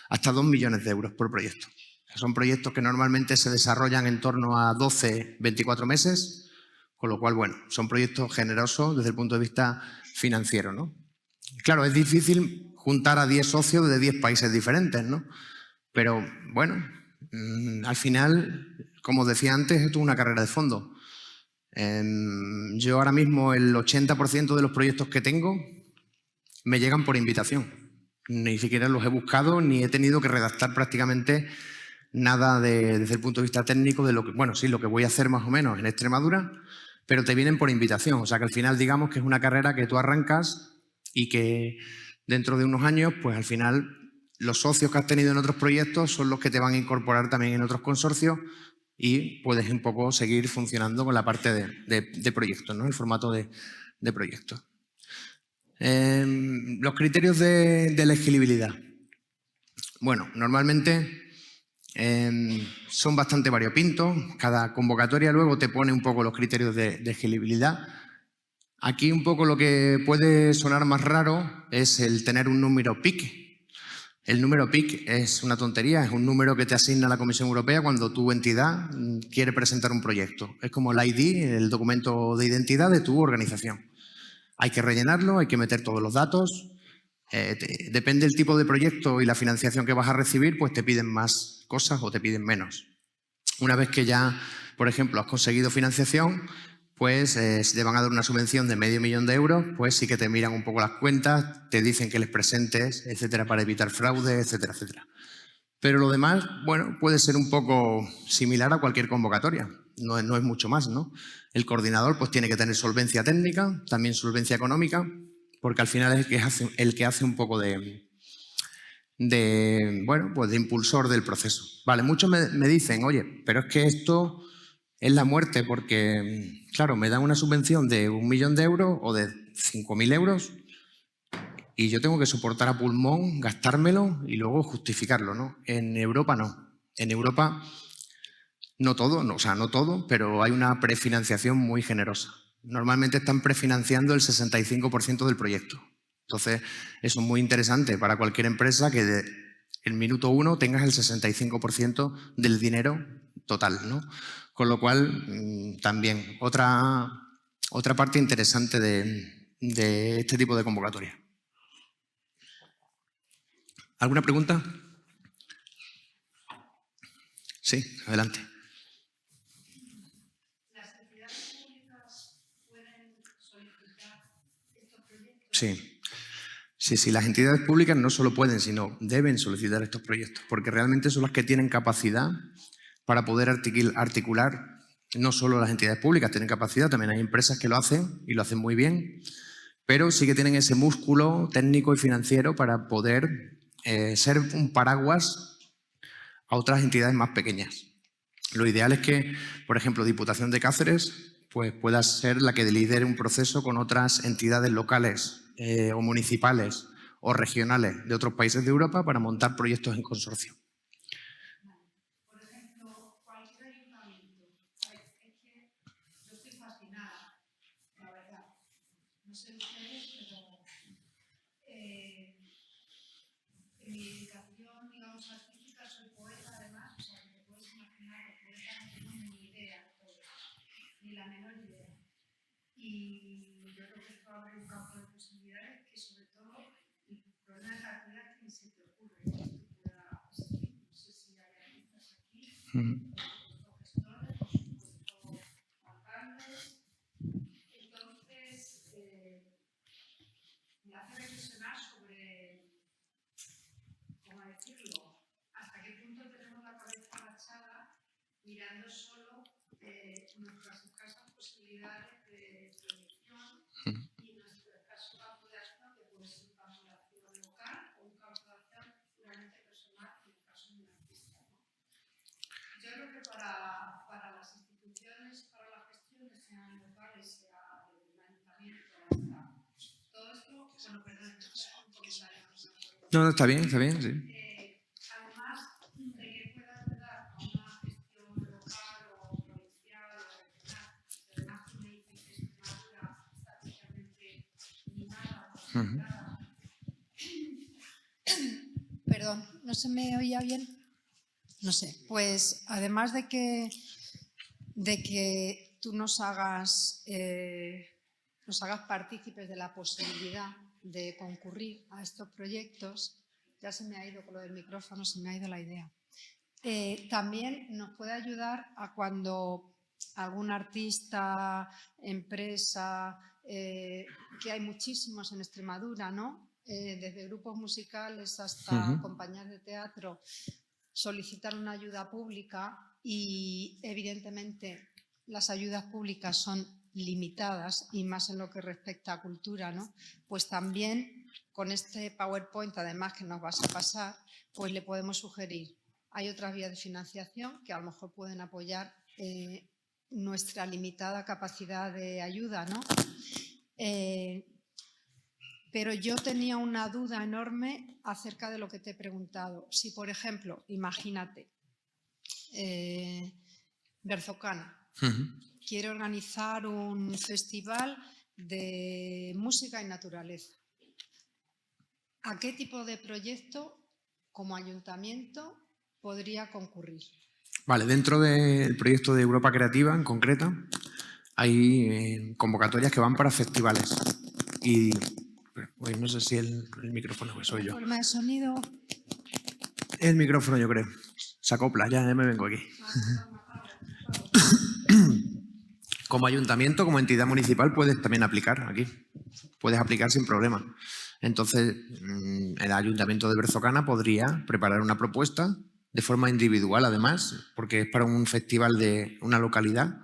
hasta 2 millones de euros por proyecto. Son proyectos que normalmente se desarrollan en torno a 12, 24 meses, con lo cual, bueno, son proyectos generosos desde el punto de vista financiero, ¿no? Claro, es difícil juntar a 10 socios de 10 países diferentes, ¿no? Pero, bueno, al final, como decía antes, esto es una carrera de fondo. Yo ahora mismo el 80% de los proyectos que tengo me llegan por invitación. Ni siquiera los he buscado ni he tenido que redactar prácticamente nada desde el punto de vista técnico de lo que, bueno, sí, lo que voy a hacer más o menos en Extremadura, pero te vienen por invitación. O sea que al final digamos que es una carrera que tú arrancas y que dentro de unos años, pues al final los socios que has tenido en otros proyectos son los que te van a incorporar también en otros consorcios y puedes un poco seguir funcionando con la parte de proyectos, ¿no? El formato de proyectos. Los criterios de elegibilidad. Bueno, normalmente Son bastante variopintos. Cada convocatoria luego te pone un poco los criterios de elegibilidad. Aquí un poco lo que puede sonar más raro es el tener un número PIC. El número PIC es una tontería, es un número que te asigna la Comisión Europea cuando tu entidad quiere presentar un proyecto. Es como el ID, el documento de identidad de tu organización. Hay que rellenarlo, hay que meter todos los datos. Depende del tipo de proyecto y la financiación que vas a recibir, pues te piden más cosas o te piden menos. Una vez que ya, por ejemplo, has conseguido financiación, pues si te van a dar una subvención de €500.000, pues sí que te miran un poco las cuentas, te dicen que les presentes, etcétera, para evitar fraude, etcétera, etcétera. Pero lo demás, bueno, puede ser un poco similar a cualquier convocatoria, no es mucho más, ¿no? El coordinador pues tiene que tener solvencia técnica, también solvencia económica, porque al final es el que hace un poco bueno, pues de impulsor del proceso. Vale, muchos me dicen, oye, pero es que esto es la muerte porque, claro, me dan una subvención de €1.000.000 o de 5.000 euros y yo tengo que soportar a pulmón, gastármelo y luego justificarlo, ¿no? En Europa no. En Europa no todo, no, o sea, no todo, pero hay una prefinanciación muy generosa. Normalmente están prefinanciando el 65% del proyecto. Entonces, eso es muy interesante para cualquier empresa que el minuto 1 tengas el 65% del dinero total, ¿no? Con lo cual, también otra parte interesante de este tipo de convocatoria. ¿Alguna pregunta? Sí, adelante. ¿Las entidades públicas pueden solicitar estos proyectos? Sí. Sí, las entidades públicas no solo pueden, sino deben solicitar estos proyectos, porque realmente son las que tienen capacidad para poder articular. No solo las entidades públicas tienen capacidad, también hay empresas que lo hacen y lo hacen muy bien, pero sí que tienen ese músculo técnico y financiero para poder ser un paraguas a otras entidades más pequeñas. Lo ideal es que, por ejemplo, Diputación de Cáceres pues, pueda ser la que lidere un proceso con otras entidades locales o municipales o regionales de otros países de Europa para montar proyectos en consorcio. Por ejemplo, cualquier ayuntamiento. Es que yo estoy fascinada, la verdad. No sé ustedes, pero en mi dedicación, digamos, artística, soy poeta además, o sea, que te puedes imaginar que poeta no tengo ni idea de todo esto, ni la menor idea. Y yo creo que esto abre un campo de posibilidades que, sobre todo, el problema de la actividad que ni se te ocurre que esto pueda existir. No sé si hay artistas aquí, por supuesto gestores, por supuesto alcaldes. Entonces, me hace reflexionar sobre, ¿cómo decirlo?, hasta qué punto tenemos la cabeza agachada mirando solo nuestras escasas posibilidades de proyección y nuestro escaso campo de acción, que puede ser un campo de acción local o un campo de acción puramente personal, en el caso de un artista, ¿no? Yo creo que para las instituciones, para las gestiones, sean locales, sea del ayuntamiento, hasta todo esto, bueno, perdón, un comentario. No, está bien, sí. Además de que pueda ayudar a una gestión local o provincial o regional, además tú me dices que Extremadura está especialmente mimada, considerada. Perdón, ¿no se me oía bien? No sé, pues además de que tú nos hagas partícipes de la posibilidad de concurrir a estos proyectos, ya se me ha ido con lo del micrófono, se me ha ido la idea. También nos puede ayudar a cuando algún artista, empresa, que hay muchísimos en Extremadura, ¿no? Desde grupos musicales hasta compañías de teatro, solicitar una ayuda pública y, evidentemente, las ayudas públicas son limitadas y más en lo que respecta a cultura, ¿no? Pues también con este PowerPoint, además que nos vas a pasar, pues le podemos sugerir. Hay otras vías de financiación que a lo mejor pueden apoyar nuestra limitada capacidad de ayuda, ¿no? Pero yo tenía una duda enorme acerca de lo que te he preguntado. Si, por ejemplo, imagínate, Berzocana quiere organizar un festival de música y naturaleza. ¿A qué tipo de proyecto, como ayuntamiento, podría concurrir? Vale, dentro del proyecto de Europa Creativa, en concreto, hay convocatorias que van para festivales. Y pues, no sé si el micrófono, pues soy yo. Forma de sonido. El micrófono, yo creo. Se acopla, ya me vengo aquí. Como ayuntamiento, como entidad municipal, puedes también aplicar aquí. Puedes aplicar sin problema. Entonces, el Ayuntamiento de Berzocana podría preparar una propuesta de forma individual, además, porque es para un festival de una localidad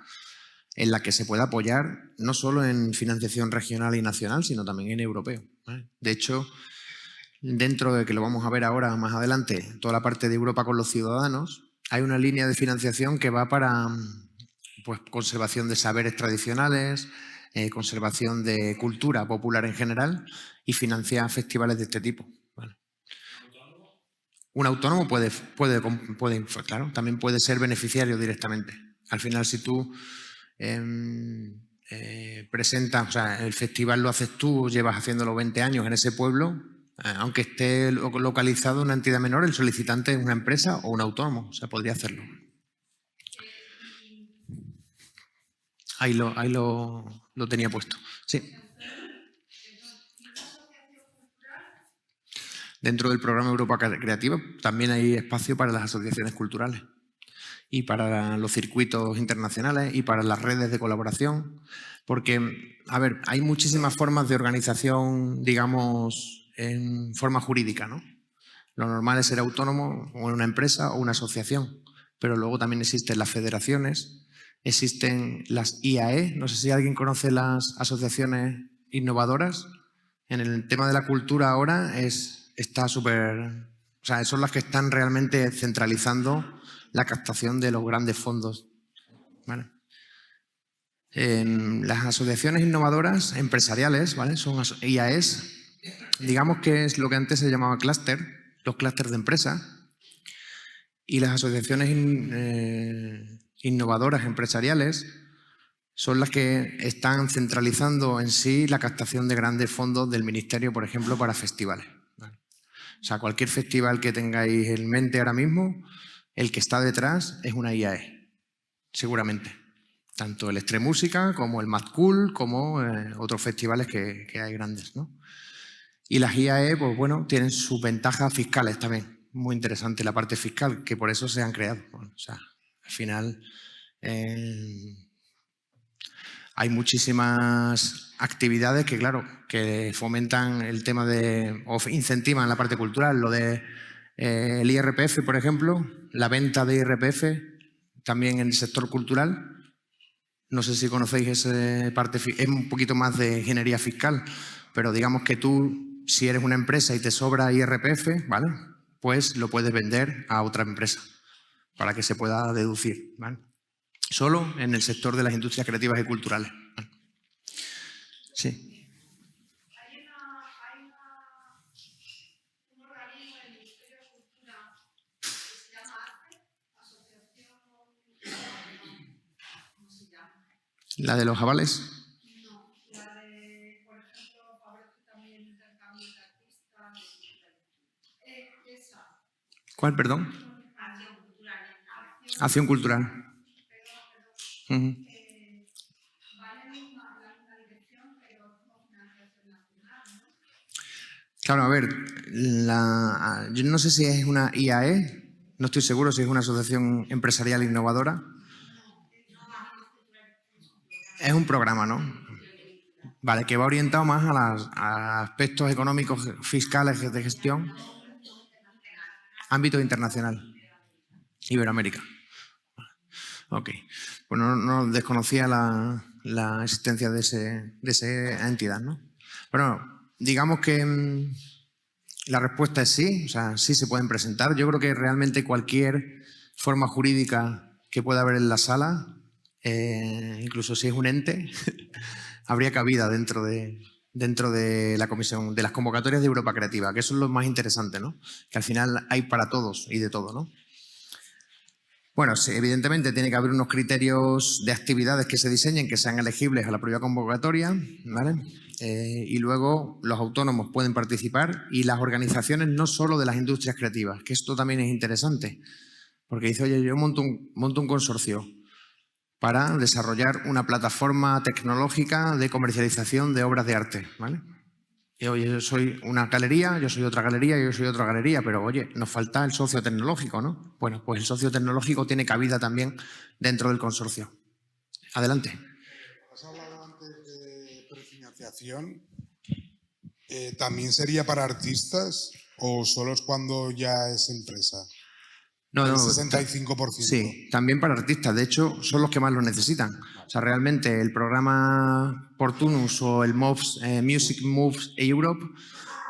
en la que se pueda apoyar no solo en financiación regional y nacional, sino también en europeo, ¿vale? De hecho, dentro de que lo vamos a ver ahora más adelante, toda la parte de Europa con los ciudadanos, hay una línea de financiación que va para pues, conservación de saberes tradicionales, conservación de cultura popular en general y financia festivales de este tipo. ¿Vale? Un autónomo puede, claro, también puede ser beneficiario directamente. Al final, si tú presentas, o sea, el festival lo haces tú, llevas haciéndolo 20 años en ese pueblo, aunque esté localizado en una entidad menor, el solicitante es una empresa o un autónomo, o sea, podría hacerlo. Ahí lo tenía puesto, sí. Dentro del programa Europa Creativa también hay espacio para las asociaciones culturales y para los circuitos internacionales y para las redes de colaboración, porque, a ver, hay muchísimas formas de organización, digamos, en forma jurídica, ¿no? Lo normal es ser autónomo o en una empresa o una asociación, pero luego también existen las federaciones, existen las IAE, no sé si alguien conoce las asociaciones innovadoras. En el tema de la cultura ahora está súper... O sea, son las que están realmente centralizando la captación de los grandes fondos. ¿Vale? Las asociaciones innovadoras empresariales, ¿vale? Son IAEs, digamos que es lo que antes se llamaba clúster, los clústeres de empresas, y las asociaciones innovadoras empresariales son las que están centralizando en sí la captación de grandes fondos del Ministerio, por ejemplo, para festivales. ¿Vale? O sea, cualquier festival que tengáis en mente ahora mismo, el que está detrás es una IAE, seguramente. Tanto el Extremúsica como el Mad Cool, como otros festivales que hay grandes, ¿no? Y las IAE, pues bueno, tienen sus ventajas fiscales también. Muy interesante la parte fiscal, que por eso se han creado. Bueno, o sea, al final hay muchísimas actividades que, claro, que fomentan el tema de, o incentivan la parte cultural. Lo de el IRPF, por ejemplo, la venta de IRPF, también en el sector cultural. No sé si conocéis esa parte, es un poquito más de ingeniería fiscal, pero digamos que tú, si eres una empresa y te sobra IRPF, ¿vale? Pues lo puedes vender a otra empresa para que se pueda deducir, ¿vale? Solo en el sector de las industrias creativas y culturales. ¿Vale? Sí. Un organismo del Ministerio de Cultura que se llama ACE, Asociación... ¿Cómo se llama? ¿La de los avales? No, la de, por ejemplo, favorece también el intercambio de artistas. Esa. ¿Cuál, perdón? Acción cultural. Acción cultural. Perdón. Vale la misma dirección, pero como financiación nacional, ¿no? Claro, a ver, yo no sé si es una IAE, no estoy seguro si es una asociación empresarial innovadora. Es un programa, ¿no? Vale, que va orientado más a aspectos económicos, fiscales, de gestión. Ámbito internacional. Iberoamérica. Ok. Pues no desconocía la existencia de esa entidad, ¿no? Bueno, digamos que la respuesta es sí, o sea, sí se pueden presentar. Yo creo que realmente cualquier forma jurídica que pueda haber en la sala, incluso si es un ente, habría cabida dentro de la comisión, de las convocatorias de Europa Creativa, que eso es lo más interesante, ¿no? Que al final hay para todos y de todo, ¿no? Bueno, sí, evidentemente tiene que haber unos criterios de actividades que se diseñen, que sean elegibles a la propia convocatoria, ¿vale? Y luego los autónomos pueden participar y las organizaciones no solo de las industrias creativas, que esto también es interesante, porque dice, oye, yo monto un consorcio para desarrollar una plataforma tecnológica de comercialización de obras de arte, ¿vale? Y, oye, yo soy una galería, yo soy otra galería, yo soy otra galería, pero oye, nos falta el socio tecnológico, ¿no? Bueno, pues el socio tecnológico tiene cabida también dentro del consorcio. Adelante. Has hablado antes de prefinanciación. ¿También sería para artistas o solo es cuando ya es empresa? No, el no, 65%. Sí, también para artistas. De hecho, son los que más lo necesitan. O sea, realmente el programa Portunus o el Music Moves Europe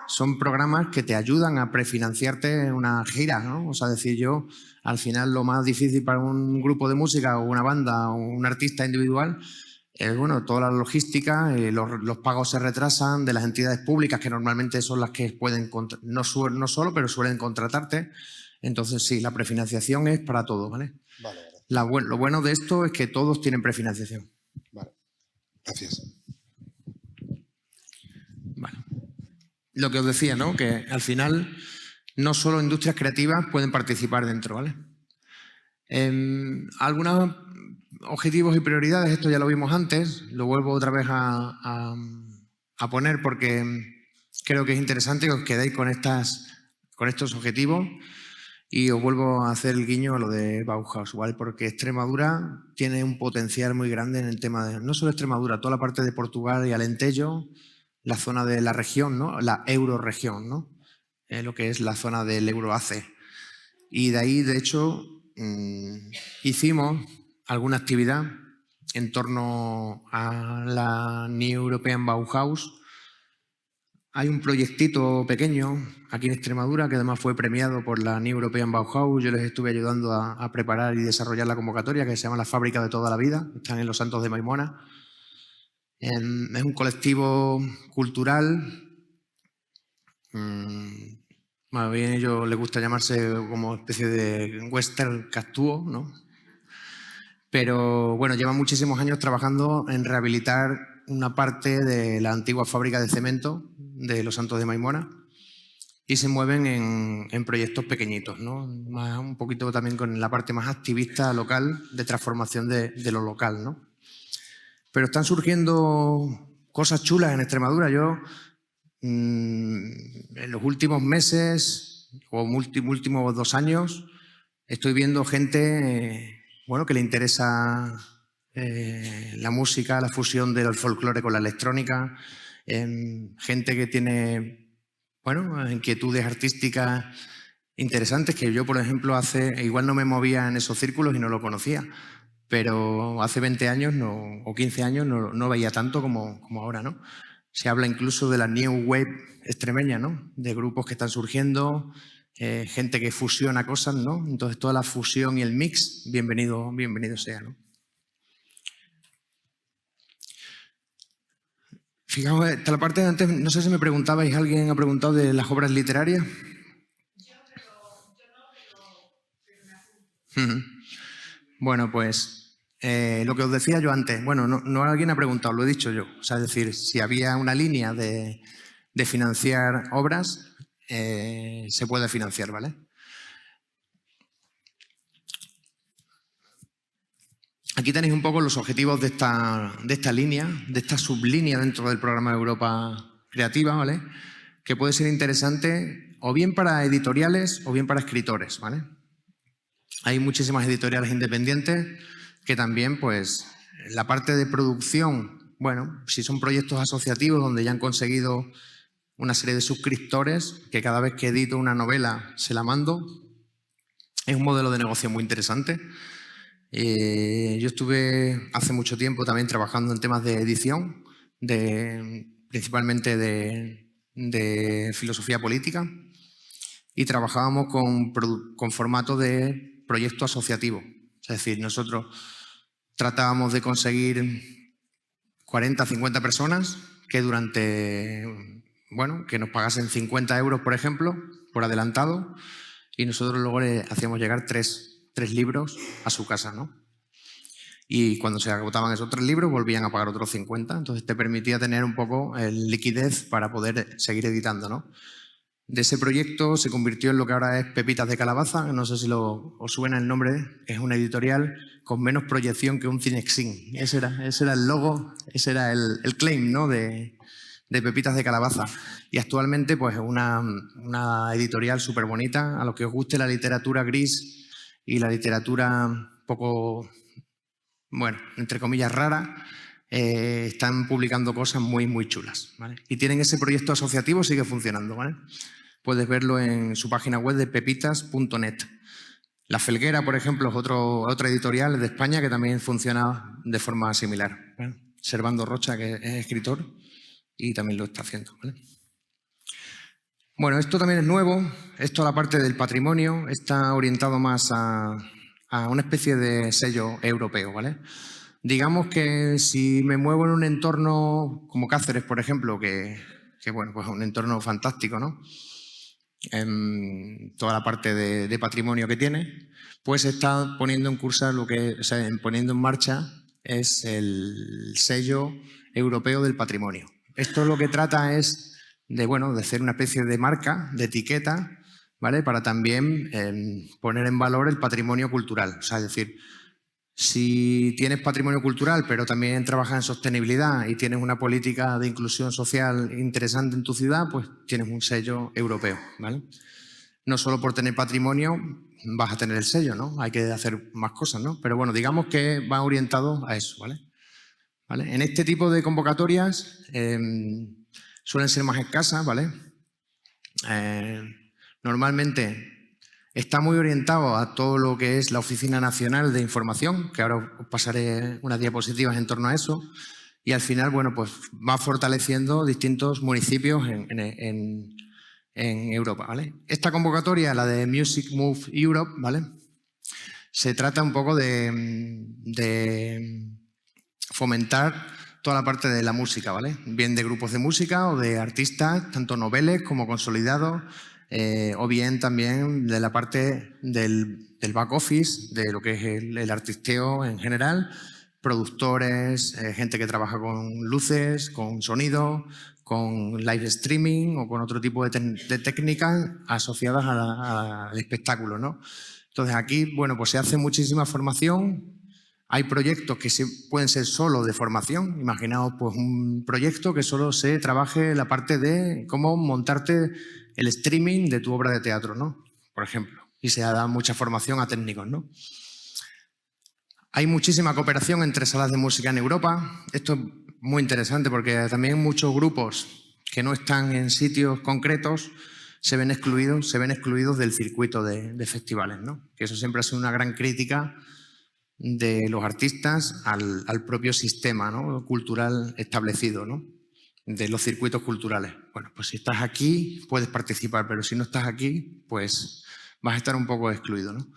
son programas que te ayudan a prefinanciarte una gira, ¿no? O sea, decir yo, al final lo más difícil para un grupo de música o una banda o un artista individual es, bueno, toda la logística, los pagos se retrasan de las entidades públicas que normalmente son las que pueden, no solo, pero suelen contratarte. Entonces, sí, la prefinanciación es para todos, ¿vale? Vale, vale. Lo bueno de esto es que todos tienen prefinanciación. Vale, gracias. Vale. Lo que os decía, ¿no? Que al final no solo industrias creativas pueden participar dentro, ¿vale? Algunos objetivos y prioridades, esto ya lo vimos antes, lo vuelvo otra vez a poner porque creo que es interesante que os quedéis con estos objetivos. Y os vuelvo a hacer el guiño a lo de Bauhaus, ¿vale? Porque Extremadura tiene un potencial muy grande en el tema de, no solo Extremadura, toda la parte de Portugal y Alentejo, la zona de la región, ¿no? La euroregión, ¿no? Lo que es la zona del Euroace. Y de ahí, de hecho, hicimos alguna actividad en torno a la New European Bauhaus. Hay un proyectito pequeño aquí en Extremadura que además fue premiado por la New European Bauhaus. Yo les estuve ayudando a preparar y desarrollar la convocatoria, que se llama La Fábrica de Toda la Vida. Están en Los Santos de Maimona. Es un colectivo cultural. Más bien a ellos les gusta llamarse como especie de western cactúo, ¿no? Pero bueno, llevan muchísimos años trabajando en rehabilitar una parte de la antigua fábrica de cemento de Los Santos de Maimona y se mueven en proyectos pequeñitos, ¿no? Un poquito también con la parte más activista local de transformación de lo local, ¿no? Pero están surgiendo cosas chulas en Extremadura. Yo en los últimos meses o últimos 2 años estoy viendo gente bueno, que le interesa la música, la fusión del folclore con la electrónica, gente que tiene, bueno, inquietudes artísticas interesantes que yo, por ejemplo, igual no me movía en esos círculos y no lo conocía, pero hace 20 años o 15 años no veía tanto como ahora, ¿no? Se habla incluso de la New Wave extremeña, ¿no? De grupos que están surgiendo, gente que fusiona cosas, ¿no? Entonces toda la fusión y el mix, bienvenido sea, ¿no? Fijaos, esta la parte de antes, no sé si me preguntabais, ¿alguien ha preguntado de las obras literarias? Yo no. Bueno, pues lo que os decía yo antes, bueno, no alguien ha preguntado, lo he dicho yo. O sea, es decir, si había una línea de financiar obras, se puede financiar, ¿vale? Aquí tenéis un poco los objetivos de esta línea, de esta sublínea dentro del programa Europa Creativa, ¿vale? Que puede ser interesante o bien para editoriales o bien para escritores, ¿vale? Hay muchísimas editoriales independientes que también, pues, la parte de producción, bueno, si son proyectos asociativos donde ya han conseguido una serie de suscriptores, que cada vez que edito una novela se la mando, es un modelo de negocio muy interesante. Yo estuve hace mucho tiempo también trabajando en temas de edición, principalmente de filosofía política, y trabajábamos con formato de proyecto asociativo. Es decir, nosotros tratábamos de conseguir 40, 50 personas que que nos pagasen 50 euros, por ejemplo, por adelantado, y nosotros luego le hacíamos llegar 3 3 libros a su casa, ¿no? Y cuando se agotaban esos 3 libros volvían a pagar otros 50. Entonces te permitía tener un poco liquidez para poder seguir editando, ¿no? De ese proyecto se convirtió en lo que ahora es Pepitas de Calabaza, no sé si os suena el nombre, es una editorial con menos proyección que un Cinexin. Ese era el logo, ese era el claim, ¿no? de Pepitas de Calabaza. Y actualmente pues es una editorial súper bonita. A los que os guste la literatura gris y la literatura un poco, bueno, entre comillas rara, están publicando cosas muy, muy chulas, ¿vale? Y tienen ese proyecto asociativo, sigue funcionando, ¿vale? Puedes verlo en su página web de pepitas.net. La Felguera, por ejemplo, es otra editorial de España que también funciona de forma similar, ¿vale? Servando Rocha, que es escritor, y también lo está haciendo, ¿vale? Bueno, esto también es nuevo. Esto, la parte del patrimonio, está orientado más a una especie de sello europeo, ¿vale? Digamos que si me muevo en un entorno como Cáceres, por ejemplo, que bueno, pues es un entorno fantástico, ¿no? En toda la parte de patrimonio que tiene, pues está poniendo poniendo en marcha es el sello europeo del patrimonio. Esto lo que trata es de hacer una especie de marca, de etiqueta, ¿vale? Para también poner en valor el patrimonio cultural. O sea, es decir, si tienes patrimonio cultural, pero también trabajas en sostenibilidad y tienes una política de inclusión social interesante en tu ciudad, pues tienes un sello europeo, ¿vale? No solo por tener patrimonio vas a tener el sello, ¿no? Hay que hacer más cosas, ¿no? Pero bueno, digamos que va orientado a eso, ¿vale? En este tipo de convocatorias suelen ser más escasas, ¿vale? Normalmente está muy orientado a todo lo que es la Oficina Nacional de Información, que ahora os pasaré unas diapositivas en torno a eso, y al final, bueno, pues va fortaleciendo distintos municipios en Europa, ¿vale? Esta convocatoria, la de Music Move Europe, ¿vale? Se trata un poco de fomentar toda la parte de la música, ¿vale? Bien de grupos de música o de artistas, tanto noveles como consolidados, o bien también de la parte del back office, de lo que es el artisteo en general, productores, gente que trabaja con luces, con sonido, con live streaming o con otro tipo de técnicas asociadas al espectáculo, ¿no? Entonces aquí, bueno, pues se hace muchísima formación. Hay proyectos que pueden ser solo de formación. Imaginaos pues un proyecto que solo se trabaje la parte de cómo montarte el streaming de tu obra de teatro, ¿no? Por ejemplo. Y se da mucha formación a técnicos, ¿no? Hay muchísima cooperación entre salas de música en Europa. Esto es muy interesante porque también muchos grupos que no están en sitios concretos se ven excluidos del circuito de festivales, ¿no? Que eso siempre ha sido una gran crítica de los artistas al propio sistema, ¿no? Cultural establecido, ¿no? De los circuitos culturales. Bueno, pues si estás aquí puedes participar, pero si no estás aquí, pues vas a estar un poco excluido, ¿no?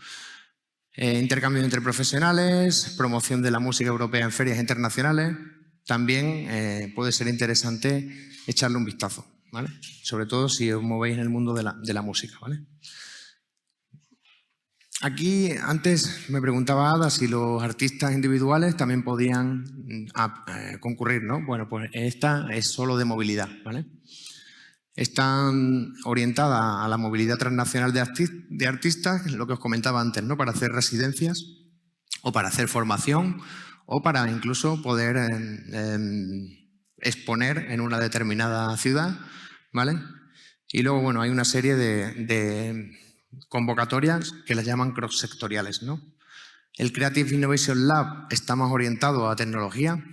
Intercambio entre profesionales, promoción de la música europea en ferias internacionales. También puede ser interesante echarle un vistazo, ¿vale? Sobre todo si os movéis en el mundo de la música, ¿vale? Aquí antes me preguntaba Ada si los artistas individuales también podían concurrir, ¿no? Bueno, pues esta es solo de movilidad, ¿vale? Están orientadas a la movilidad transnacional de artistas, lo que os comentaba antes, ¿no? Para hacer residencias o para hacer formación o para incluso poder exponer en una determinada ciudad, ¿vale? Y luego, bueno, hay una serie de convocatorias que las llaman cross-sectoriales, ¿no? El Creative Innovation Lab está más orientado a tecnología,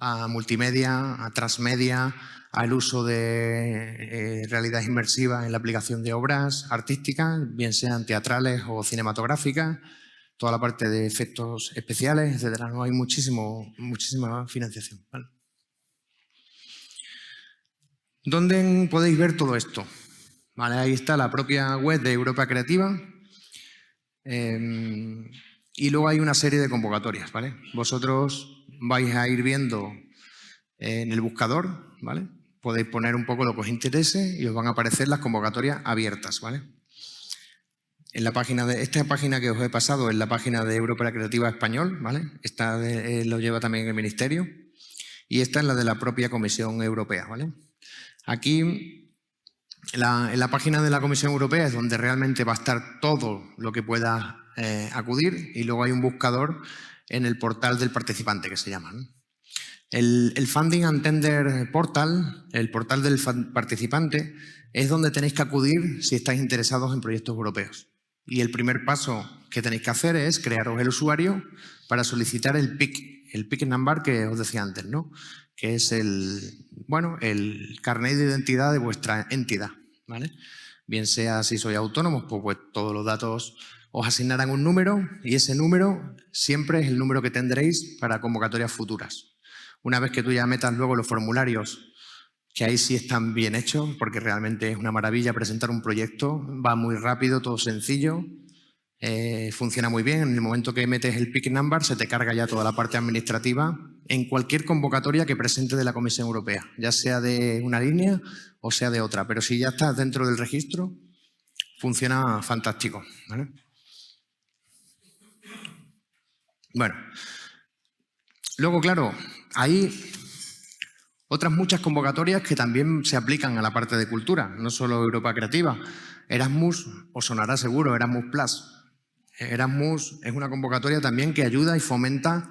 a multimedia, a transmedia, al uso de realidad inmersiva en la aplicación de obras artísticas, bien sean teatrales o cinematográficas, toda la parte de efectos especiales, etcétera. No hay muchísima financiación, ¿vale? ¿Dónde podéis ver todo esto? Vale, ahí está la propia web de Europa Creativa. Y luego hay una serie de convocatorias, ¿vale? Vosotros vais a ir viendo en el buscador, ¿vale? Podéis poner un poco lo que os interese y os van a aparecer las convocatorias abiertas, ¿vale? esta página que os he pasado es la página de Europa Creativa Español, ¿vale? Esta lo lleva también el Ministerio. Y esta es la de la propia Comisión Europea, ¿vale? Aquí, en la página de la Comisión Europea es donde realmente va a estar todo lo que pueda acudir, y luego hay un buscador en el portal del participante, que se llama, ¿no? El Funding and Tender Portal, el portal del participante, es donde tenéis que acudir si estáis interesados en proyectos europeos. Y el primer paso que tenéis que hacer es crearos el usuario para solicitar el PIC number que os decía antes, ¿no? Que es el carnet de identidad de vuestra entidad, ¿vale? Bien sea si sois autónomos, pues todos los datos os asignarán un número, y ese número siempre es el número que tendréis para convocatorias futuras. Una vez que tú ya metas luego los formularios, que ahí sí están bien hechos, porque realmente es una maravilla presentar un proyecto, va muy rápido, todo sencillo, funciona muy bien. En el momento que metes el PIC number se te carga ya toda la parte administrativa en cualquier convocatoria que presente de la Comisión Europea, ya sea de una línea o sea de otra, pero si ya estás dentro del registro, funciona fantástico, ¿vale? Bueno, luego, claro, hay otras muchas convocatorias que también se aplican a la parte de cultura, no solo Europa Creativa. Erasmus, os sonará seguro, Erasmus Plus. Erasmus es una convocatoria también que ayuda y fomenta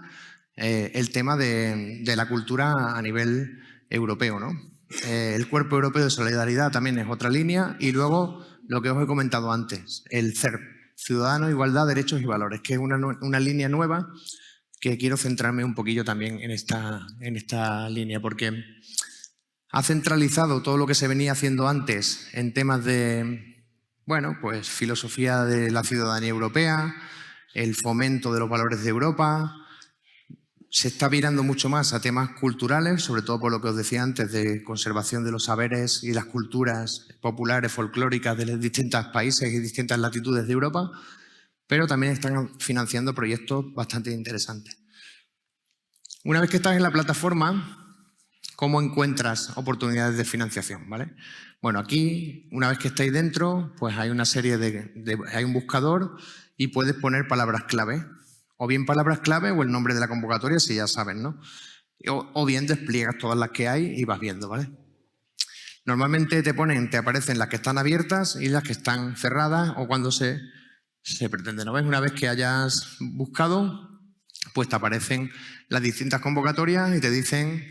el tema de la cultura a nivel europeo, ¿no? El Cuerpo Europeo de Solidaridad también es otra línea, y luego lo que os he comentado antes, el CERP, Ciudadanos, Igualdad, Derechos y Valores, que es una línea nueva que quiero centrarme un poquillo también en esta línea, porque ha centralizado todo lo que se venía haciendo antes en temas de, pues filosofía de la ciudadanía europea, el fomento de los valores de Europa. Se está virando mucho más a temas culturales, sobre todo por lo que os decía antes, de conservación de los saberes y las culturas populares, folclóricas de los distintos países y distintas latitudes de Europa, pero también están financiando proyectos bastante interesantes. Una vez que estás en la plataforma, ¿cómo encuentras oportunidades de financiación? ¿Vale? Bueno, aquí, una vez que estáis dentro, pues hay una serie hay un buscador y puedes poner palabras clave. O bien palabras clave o el nombre de la convocatoria, si ya sabes, ¿no? O bien despliegas todas las que hay y vas viendo, ¿vale? Normalmente te aparecen las que están abiertas y las que están cerradas, o cuando se pretende, ¿no ves? Una vez que hayas buscado, pues te aparecen las distintas convocatorias y te dicen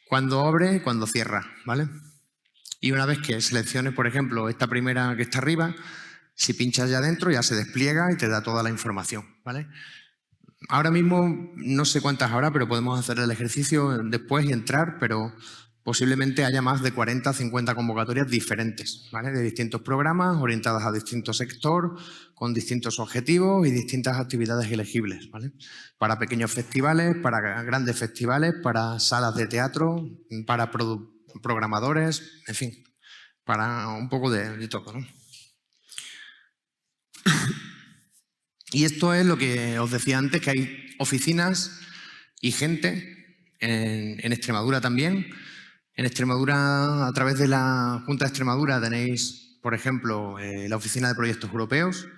cuándo abre y cuándo cierra, ¿vale? Y una vez que selecciones, por ejemplo, esta primera que está arriba, si pinchas ya dentro ya se despliega y te da toda la información, ¿vale? Ahora mismo no sé cuántas habrá, pero podemos hacer el ejercicio después y entrar, pero posiblemente haya más de 40 o 50 convocatorias diferentes, ¿vale? De distintos programas, orientadas a distintos sectores, con distintos objetivos y distintas actividades elegibles, ¿vale? Para pequeños festivales, para grandes festivales, para salas de teatro, para programadores, en fin, para un poco de todo, ¿no? Y esto es lo que os decía antes, que hay oficinas y gente en Extremadura también. En Extremadura, a través de la Junta de Extremadura, tenéis, por ejemplo, la Oficina de Proyectos Europeos.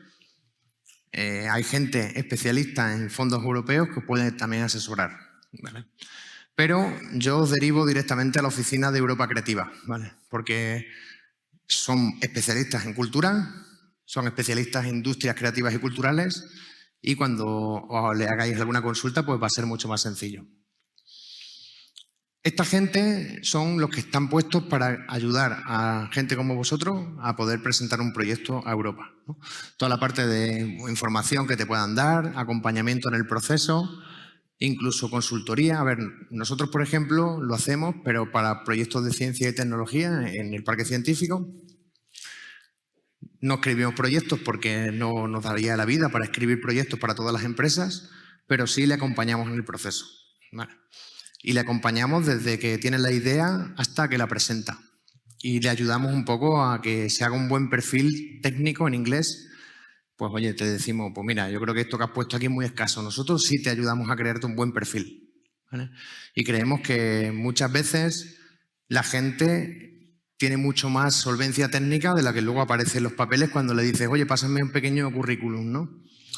Hay gente especialista en fondos europeos que os puede también asesorar, ¿vale? Pero yo os derivo directamente a la Oficina de Europa Creativa, ¿vale? Porque son especialistas en cultura, son especialistas en industrias creativas y culturales, y cuando le hagáis alguna consulta, pues va a ser mucho más sencillo. Esta gente son los que están puestos para ayudar a gente como vosotros a poder presentar un proyecto a Europa, ¿no? Toda la parte de información que te puedan dar, acompañamiento en el proceso, incluso consultoría. A ver, nosotros, por ejemplo, lo hacemos, pero para proyectos de ciencia y tecnología en el parque científico. No escribimos proyectos porque no nos daría la vida para escribir proyectos para todas las empresas, pero sí le acompañamos en el proceso, ¿vale? Y le acompañamos desde que tiene la idea hasta que la presenta. Y le ayudamos un poco a que se haga un buen perfil técnico en inglés. Pues oye, te decimos, pues mira, yo creo que esto que has puesto aquí es muy escaso. Nosotros sí te ayudamos a crearte un buen perfil, ¿vale? Y creemos que muchas veces la gente tiene mucho más solvencia técnica de la que luego aparece en los papeles cuando le dices, oye, pásame un pequeño currículum, ¿no?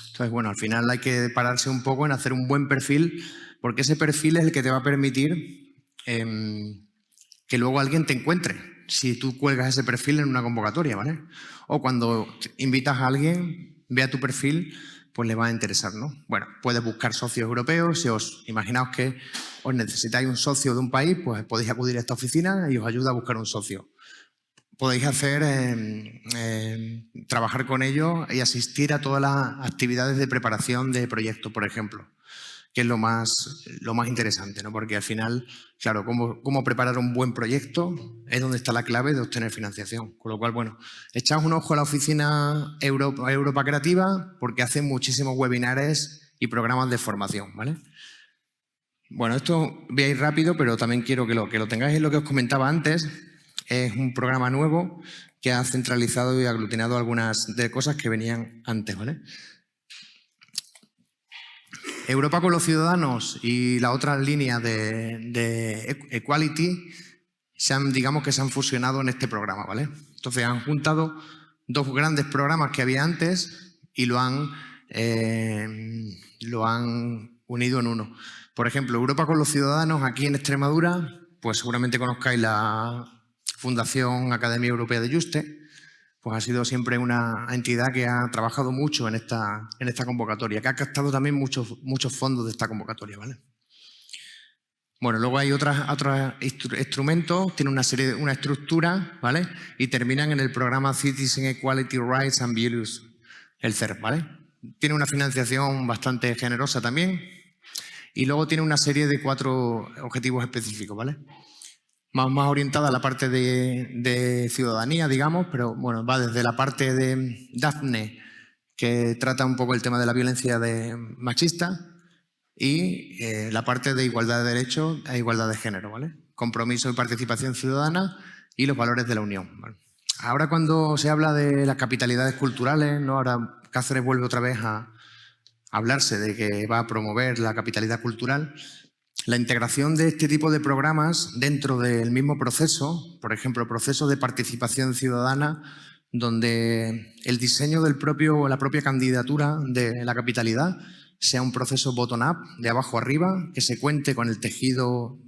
Entonces, bueno, al final hay que pararse un poco en hacer un buen perfil, porque ese perfil es el que te va a permitir que luego alguien te encuentre, si tú cuelgas ese perfil en una convocatoria, ¿vale? O cuando invitas a alguien, vea tu perfil, pues le va a interesar, ¿no? Bueno, puedes buscar socios europeos, si imaginaos que os necesitáis un socio de un país, pues podéis acudir a esta oficina y os ayuda a buscar un socio. Podéis hacer, trabajar con ellos y asistir a todas las actividades de preparación de proyectos, por ejemplo, que es lo más interesante, ¿no? Porque al final, claro, cómo preparar un buen proyecto es donde está la clave de obtener financiación. Con lo cual, bueno, echaos un ojo a la oficina Europa Creativa porque hace muchísimos webinares y programas de formación, ¿vale? Bueno, esto voy a ir rápido, pero también quiero que lo tengáis en lo que os comentaba antes. Es un programa nuevo que ha centralizado y aglutinado algunas de cosas que venían antes, ¿vale? Europa con los ciudadanos y la otra línea de Equality digamos que se han fusionado en este programa, ¿vale? Entonces han juntado dos grandes programas que había antes y lo han unido en uno. Por ejemplo, Europa con los ciudadanos aquí en Extremadura, pues seguramente conozcáis la Fundación Academia Europea de Juste, pues ha sido siempre una entidad que ha trabajado mucho en esta convocatoria, que ha captado también muchos fondos de esta convocatoria, ¿vale? Bueno, luego hay otros instrumentos, tienen una estructura, ¿vale? Y terminan en el programa Citizen Equality Rights and Values, el CERV, ¿vale? Tiene una financiación bastante generosa también y luego tiene una serie de 4 objetivos específicos, ¿vale? Más orientada a la parte de ciudadanía, digamos, pero bueno, va desde la parte de Daphne, que trata un poco el tema de la violencia machista, y la parte de igualdad de derechos e igualdad de género, ¿vale? Compromiso y participación ciudadana y los valores de la Unión, ¿vale? Ahora cuando se habla de las capitalidades culturales, ¿no? Ahora Cáceres vuelve otra vez a hablarse de que va a promover la capitalidad cultural. La integración de este tipo de programas dentro del mismo proceso, por ejemplo, el proceso de participación ciudadana, donde el diseño la propia candidatura de la capitalidad sea un proceso bottom-up, de abajo arriba, que se cuente con el tejido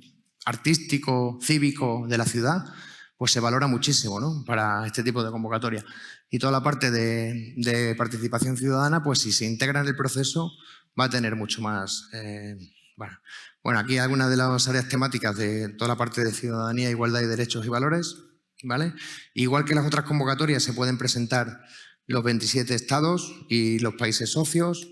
artístico, cívico de la ciudad, pues se valora muchísimo, ¿no? Para este tipo de convocatoria. Y toda la parte de participación ciudadana, pues si se integra en el proceso, va a tener mucho más... Bueno, aquí algunas de las áreas temáticas de toda la parte de ciudadanía, igualdad y derechos y valores, ¿vale? Igual que las otras convocatorias se pueden presentar los 27 estados y los países socios,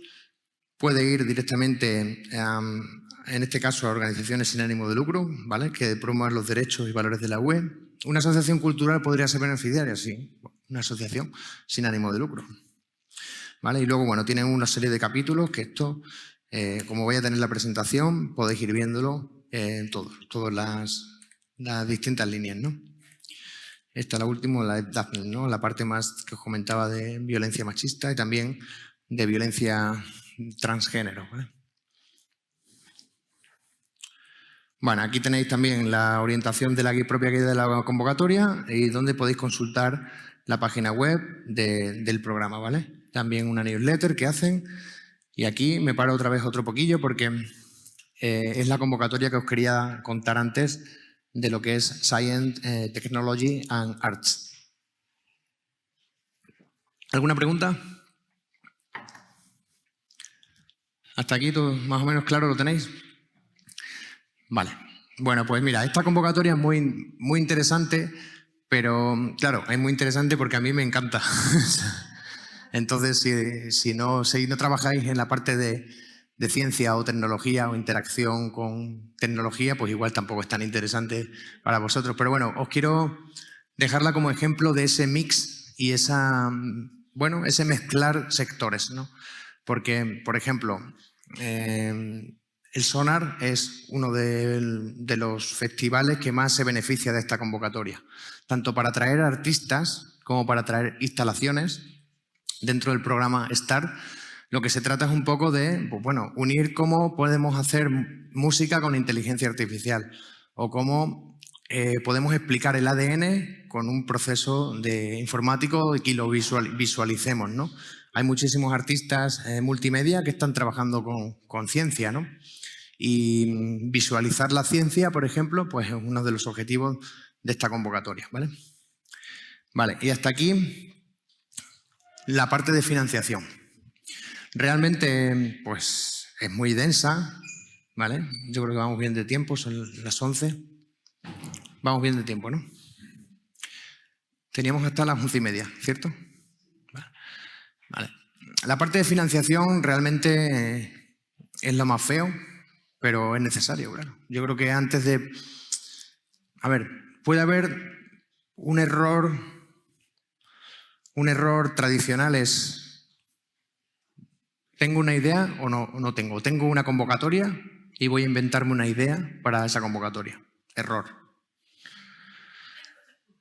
puede ir directamente, en este caso, a organizaciones sin ánimo de lucro, ¿vale? Que promuevan los derechos y valores de la UE. Una asociación cultural podría ser beneficiaria, sí, una asociación sin ánimo de lucro, ¿vale? Y luego, bueno, tienen una serie de capítulos que esto... como voy a tener la presentación, podéis ir viéndolo en todas las distintas líneas, ¿no? Esta, la última, la Daphne, ¿no? La parte más que os comentaba de violencia machista y también de violencia transgénero, ¿vale? Bueno, aquí tenéis también la orientación de la propia guía de la convocatoria y donde podéis consultar la página web del programa, ¿vale? También una newsletter que hacen. Y aquí me paro otra vez otro poquillo porque es la convocatoria que os quería contar antes de lo que es Science, Technology and Arts. ¿Alguna pregunta? ¿Hasta aquí todo más o menos claro lo tenéis? Vale. Bueno, pues mira, esta convocatoria es muy interesante, pero claro, es muy interesante porque a mí me encanta. Entonces, si no trabajáis en la parte de ciencia o tecnología o interacción con tecnología, pues igual tampoco es tan interesante para vosotros. Pero bueno, os quiero dejarla como ejemplo de ese mix y ese mezclar sectores, ¿no? Porque, por ejemplo, el Sonar es uno de los festivales que más se beneficia de esta convocatoria, tanto para atraer artistas como para atraer instalaciones. Dentro del programa START, lo que se trata es un poco de, pues bueno, unir cómo podemos hacer música con inteligencia artificial o cómo podemos explicar el ADN con un proceso informático y que lo visualicemos, ¿no? Hay muchísimos artistas multimedia que están trabajando con ciencia, ¿no? Y visualizar la ciencia, por ejemplo, pues es uno de los objetivos de esta convocatoria, ¿vale? Vale, y hasta aquí la parte de financiación. Realmente, pues, es muy densa, ¿vale? Yo creo que vamos bien de tiempo, son las 11. Vamos bien de tiempo, ¿no? Teníamos hasta las 11:30, ¿cierto? Vale. La parte de financiación realmente es lo más feo, pero es necesario, claro. Yo creo que antes de... A ver, puede haber un error tradicional es... ¿Tengo una idea o no tengo? Tengo una convocatoria y voy a inventarme una idea para esa convocatoria. Error.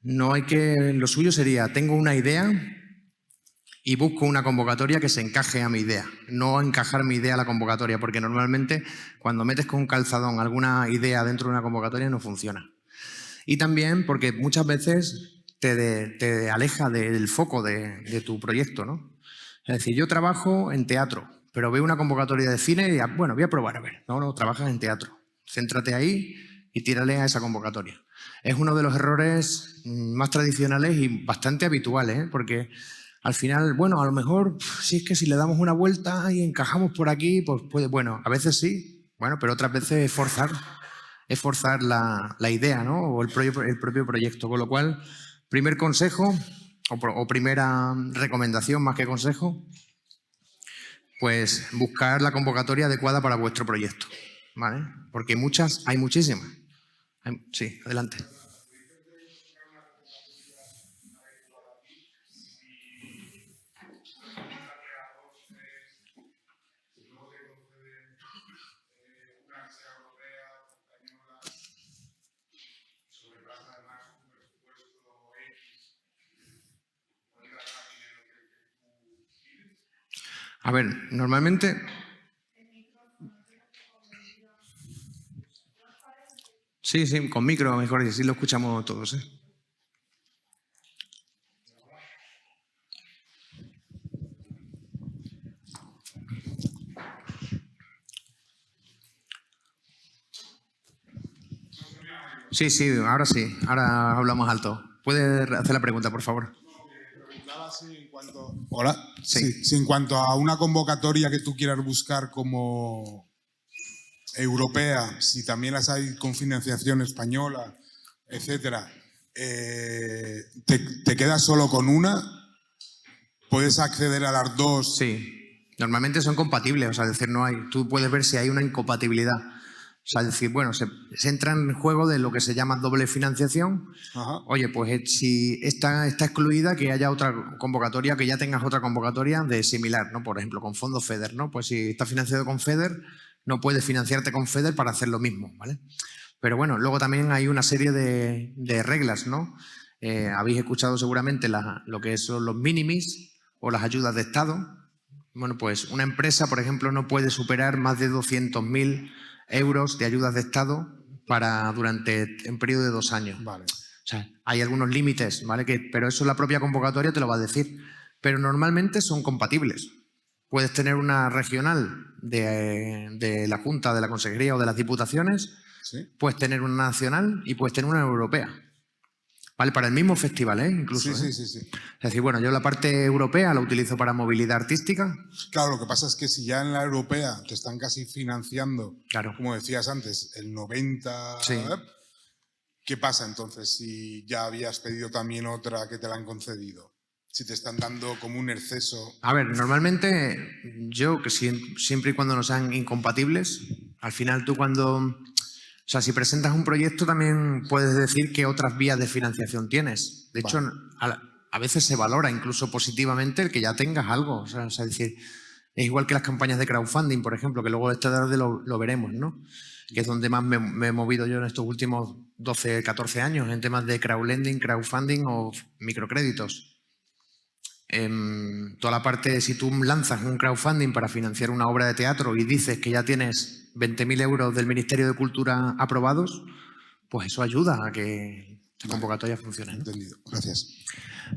No hay que... Lo suyo sería, tengo una idea y busco una convocatoria que se encaje a mi idea. No encajar mi idea a la convocatoria, porque normalmente cuando metes con un calzadón alguna idea dentro de una convocatoria no funciona. Y también porque muchas veces te aleja del foco de tu proyecto, ¿no? Es decir, yo trabajo en teatro, pero veo una convocatoria de cine y bueno, voy a probar a ver. No, trabajas en teatro. Céntrate ahí y tírale a esa convocatoria. Es uno de los errores más tradicionales y bastante habituales, ¿eh? Porque al final, bueno, a lo mejor, si es que si le damos una vuelta y encajamos por aquí, pues puede, bueno, a veces sí, bueno, pero otras veces es forzar la idea, ¿no? O el propio proyecto. Con lo cual, primer consejo o primera recomendación más que consejo, pues buscar la convocatoria adecuada para vuestro proyecto, ¿vale? Porque hay muchísimas. Sí, adelante. A ver, normalmente... Sí, con micro mejor, y así lo escuchamos todos, ¿eh? Sí, ahora hablamos alto. ¿Puede hacer la pregunta, por favor? Hola. Sí. Sí, en cuanto a una convocatoria que tú quieras buscar como europea, si también las hay con financiación española, etcétera, ¿te quedas solo con una? ¿Puedes acceder a las dos? Sí, normalmente son compatibles, o sea, es decir, no hay, tú puedes ver si hay una incompatibilidad. O sea, es decir, bueno, se entra en juego de lo que se llama doble financiación. Ajá. Oye, pues si está excluida, que haya otra convocatoria, que ya tengas otra convocatoria de similar, ¿no? Por ejemplo, con fondos FEDER, ¿no? Pues si está financiado con FEDER, no puedes financiarte con FEDER para hacer lo mismo, ¿vale? Pero bueno, luego también hay una serie de reglas, ¿no? Habéis escuchado seguramente lo que son los minimis o las ayudas de Estado. Bueno, pues una empresa, por ejemplo, no puede superar más de 200.000 euros de ayudas de Estado durante un periodo de 2 años. Vale. O sea, hay algunos límites, ¿vale? Pero eso la propia convocatoria te lo va a decir. Pero normalmente son compatibles. Puedes tener una regional de la Junta, de la Consejería o de las Diputaciones, ¿Sí? puedes tener una nacional y puedes tener una europea. ¿Vale? Para el mismo festival, ¿eh? Incluso. Sí. Es decir, bueno, yo la parte europea la utilizo para movilidad artística. Claro, lo que pasa es que si ya en la europea te están casi financiando, claro, como decías antes, el 90%, sí. ¿Qué pasa entonces si ya habías pedido también otra que te la han concedido? Si te están dando como un exceso. A ver, normalmente yo, que siempre y cuando no sean incompatibles, al final tú cuando... O sea, si presentas un proyecto también puedes decir qué otras vías de financiación tienes. De hecho, a veces se valora incluso positivamente el que ya tengas algo. O sea, es decir, es igual que las campañas de crowdfunding, por ejemplo, que luego esta tarde lo veremos, ¿no? Que es donde más me he movido yo en estos últimos 12, 14 años, en temas de crowdlending, crowdfunding o microcréditos. Toda la parte, si tú lanzas un crowdfunding para financiar una obra de teatro y dices que ya tienes 20.000 euros del Ministerio de Cultura aprobados, pues eso ayuda a que la convocatoria funcione, ¿no? Entendido. Gracias.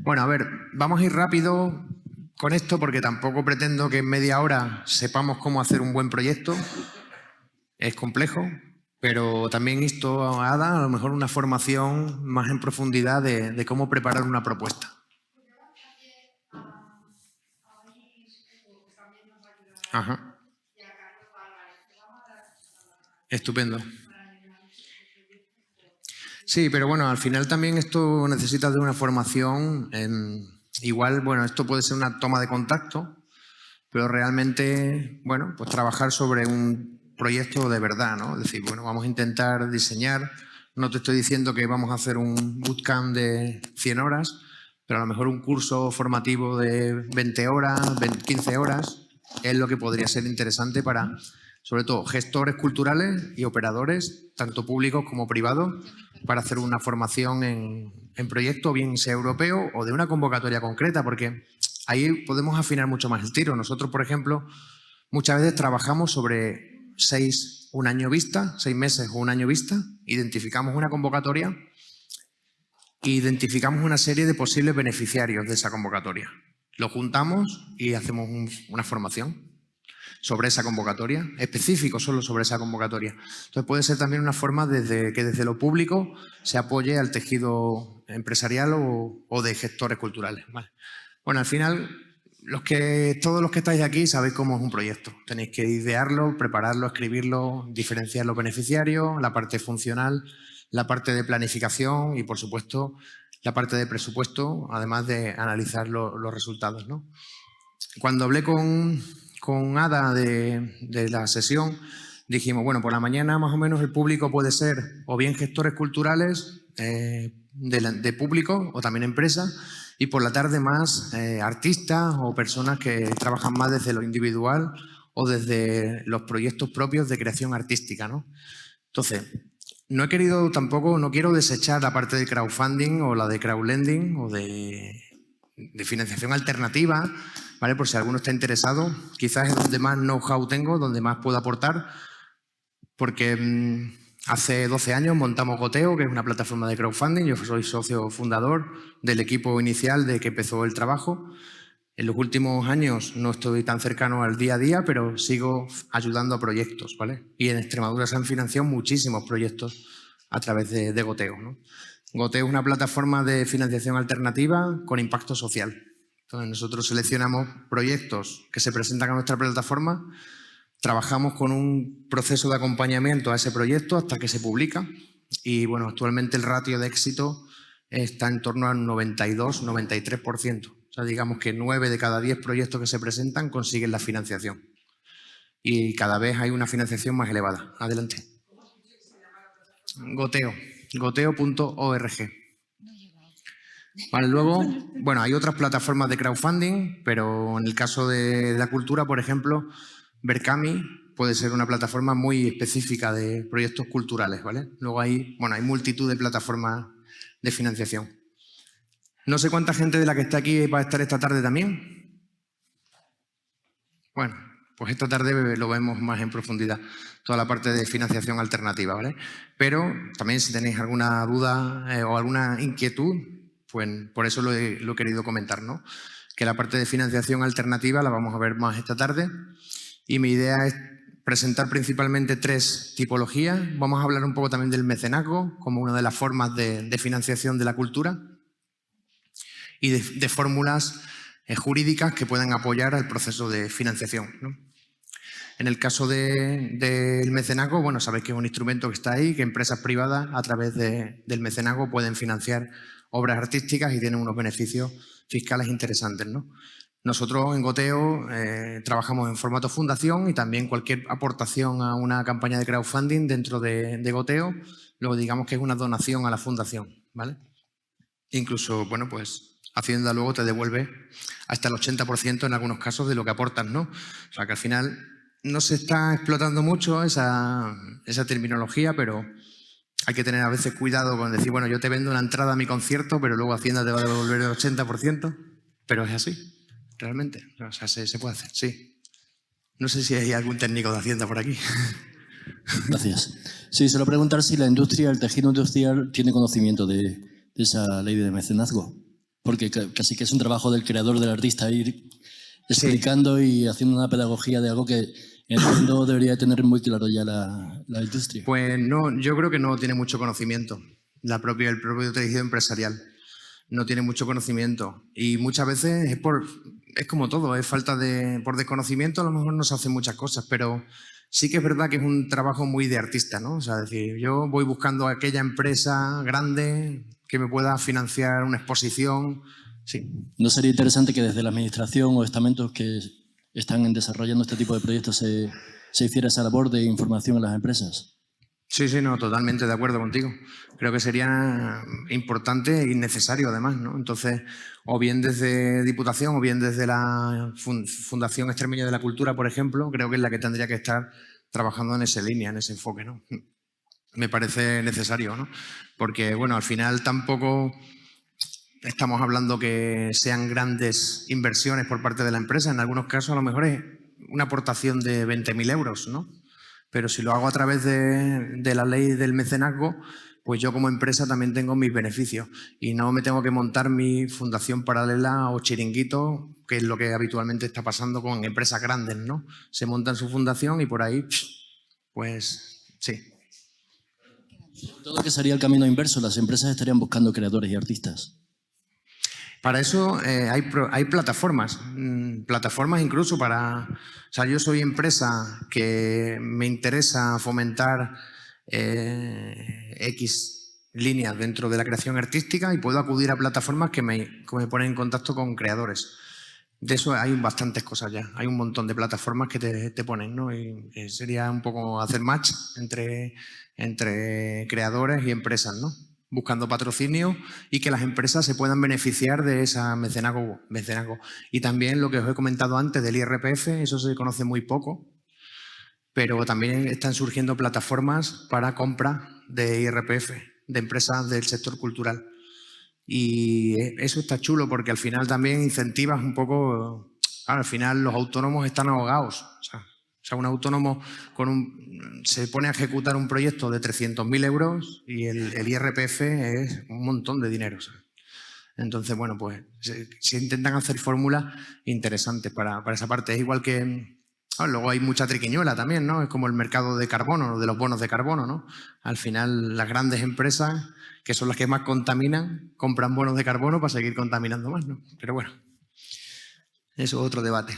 Bueno, a ver, vamos a ir rápido con esto porque tampoco pretendo que en media hora sepamos cómo hacer un buen proyecto. Es complejo, pero también insto a Ada a lo mejor una formación más en profundidad de cómo preparar una propuesta. Ajá. Estupendo. Sí, pero bueno, al final también esto necesita de una formación. Igual, bueno, esto puede ser una toma de contacto, pero realmente, bueno, pues trabajar sobre un proyecto de verdad, ¿no? Es decir, bueno, vamos a intentar diseñar. No te estoy diciendo que vamos a hacer un bootcamp de 100 horas, pero a lo mejor un curso formativo de 20 horas, 15 horas, es lo que podría ser interesante para, sobre todo, gestores culturales y operadores, tanto públicos como privados, para hacer una formación en proyecto, bien sea europeo o de una convocatoria concreta, porque ahí podemos afinar mucho más el tiro. Nosotros, por ejemplo, muchas veces trabajamos sobre 6 meses o un año vista, identificamos una convocatoria e identificamos una serie de posibles beneficiarios de esa convocatoria. Lo juntamos y hacemos una formación sobre esa convocatoria, específico solo sobre esa convocatoria. Entonces puede ser también una forma que desde lo público se apoye al tejido empresarial o de gestores culturales. ¿Vale? Bueno, al final, todos los que estáis aquí sabéis cómo es un proyecto. Tenéis que idearlo, prepararlo, escribirlo, diferenciar los beneficiarios, la parte funcional, la parte de planificación y, por supuesto, la parte de presupuesto, además de analizar los resultados, ¿no? Cuando hablé con Ada de la sesión, dijimos, bueno, por la mañana más o menos el público puede ser o bien gestores culturales de público o también empresas, y por la tarde más artistas o personas que trabajan más desde lo individual o desde los proyectos propios de creación artística, ¿no? Entonces, no quiero desechar la parte de crowdfunding o la de crowdlending o de financiación alternativa, ¿vale? Por si alguno está interesado, quizás es donde más know-how tengo, donde más puedo aportar, porque hace 12 años montamos Goteo, que es una plataforma de crowdfunding. Yo soy socio fundador del equipo inicial de que empezó el trabajo. En los últimos años no estoy tan cercano al día a día, pero sigo ayudando a proyectos, ¿vale? Y en Extremadura se han financiado muchísimos proyectos a través de Goteo, ¿no? Goteo es una plataforma de financiación alternativa con impacto social. Entonces, nosotros seleccionamos proyectos que se presentan a nuestra plataforma, trabajamos con un proceso de acompañamiento a ese proyecto hasta que se publica y, bueno, actualmente el ratio de éxito está en torno al 92-93%. O sea, digamos que 9 de cada 10 proyectos que se presentan consiguen la financiación. Y cada vez hay una financiación más elevada. Adelante. Goteo. Goteo.org. Vale, luego, bueno, hay otras plataformas de crowdfunding, pero en el caso de la cultura, por ejemplo, Berkami puede ser una plataforma muy específica de proyectos culturales, ¿vale? Luego hay multitud de plataformas de financiación. No sé cuánta gente de la que está aquí va a estar esta tarde también. Bueno, pues esta tarde lo vemos más en profundidad, toda la parte de financiación alternativa, ¿vale? Pero también si tenéis alguna duda o alguna inquietud, pues por eso lo he querido comentar, ¿no? Que la parte de financiación alternativa la vamos a ver más esta tarde y mi idea es presentar principalmente 3 tipologías. Vamos a hablar un poco también del mecenazgo como una de las formas de financiación de la cultura y de fórmulas jurídicas que puedan apoyar al proceso de financiación, ¿no? En el caso del mecenazgo, bueno, sabéis que es un instrumento que está ahí, que empresas privadas a través del mecenazgo pueden financiar obras artísticas y tienen unos beneficios fiscales interesantes, ¿no? Nosotros en Goteo trabajamos en formato fundación y también cualquier aportación a una campaña de crowdfunding dentro de Goteo, luego digamos que es una donación a la fundación, ¿vale? Incluso, bueno, pues Hacienda luego te devuelve hasta el 80% en algunos casos de lo que aportas, ¿no? O sea que al final no se está explotando mucho esa terminología, pero hay que tener a veces cuidado con decir, bueno, yo te vendo una entrada a mi concierto, pero luego Hacienda te va a devolver el 80%, pero es así, realmente. O sea, se puede hacer, sí. No sé si hay algún técnico de Hacienda por aquí. Gracias. Sí, se lo preguntar si la industria, el tejido industrial, tiene conocimiento de esa ley de mecenazgo. Porque casi que es un trabajo del creador, del artista, ir explicando y haciendo una pedagogía de algo que en el fondo debería tener muy claro ya la industria. Pues no, yo creo que no tiene mucho conocimiento. El propio tejido empresarial no tiene mucho conocimiento. Y muchas veces es como todo, es por desconocimiento a lo mejor no se hacen muchas cosas, pero sí que es verdad que es un trabajo muy de artista, ¿no? O sea, es decir, yo voy buscando aquella empresa grande que me pueda financiar una exposición. Sí. ¿No sería interesante que desde la administración o estamentos que están desarrollando este tipo de proyectos se hiciera esa labor de información a las empresas? Sí, no, totalmente de acuerdo contigo. Creo que sería importante y necesario además, ¿no? Entonces, o bien desde Diputación o bien desde la Fundación Extremeña de la Cultura, por ejemplo, creo que es la que tendría que estar trabajando en esa línea, en ese enfoque, ¿no? Me parece necesario, ¿no? Porque, bueno, al final tampoco estamos hablando que sean grandes inversiones por parte de la empresa. En algunos casos, a lo mejor es una aportación de 20.000 euros, ¿no? Pero si lo hago a través de la ley del mecenazgo, pues yo como empresa también tengo mis beneficios y no me tengo que montar mi fundación paralela o chiringuito, que es lo que habitualmente está pasando con empresas grandes, ¿no? Se montan su fundación y por ahí, pues sí. Todo que sería el camino inverso, las empresas estarían buscando creadores y artistas. Para eso hay plataformas, plataformas incluso para... O sea, yo soy empresa que me interesa fomentar X líneas dentro de la creación artística y puedo acudir a plataformas que me ponen en contacto con creadores. De eso hay bastantes cosas ya, hay un montón de plataformas que te ponen, ¿no? Y sería un poco hacer match entre creadores y empresas, ¿no? Buscando patrocinio y que las empresas se puedan beneficiar de esa mecenazgo. Y también lo que os he comentado antes del IRPF, eso se conoce muy poco, pero también están surgiendo plataformas para compra de IRPF, de empresas del sector cultural. Y eso está chulo porque al final también incentivas un poco, al final los autónomos están ahogados. O sea, un autónomo se pone a ejecutar un proyecto de 300.000 euros y el IRPF es un montón de dinero. ¿Sabes? Entonces, bueno, pues se intentan hacer fórmulas interesantes para esa parte. Es igual que, luego hay mucha triquiñuela también, ¿no? Es como el mercado de carbono, de los bonos de carbono, ¿no? Al final, las grandes empresas, que son las que más contaminan, compran bonos de carbono para seguir contaminando más, ¿no? Pero bueno, eso es otro debate.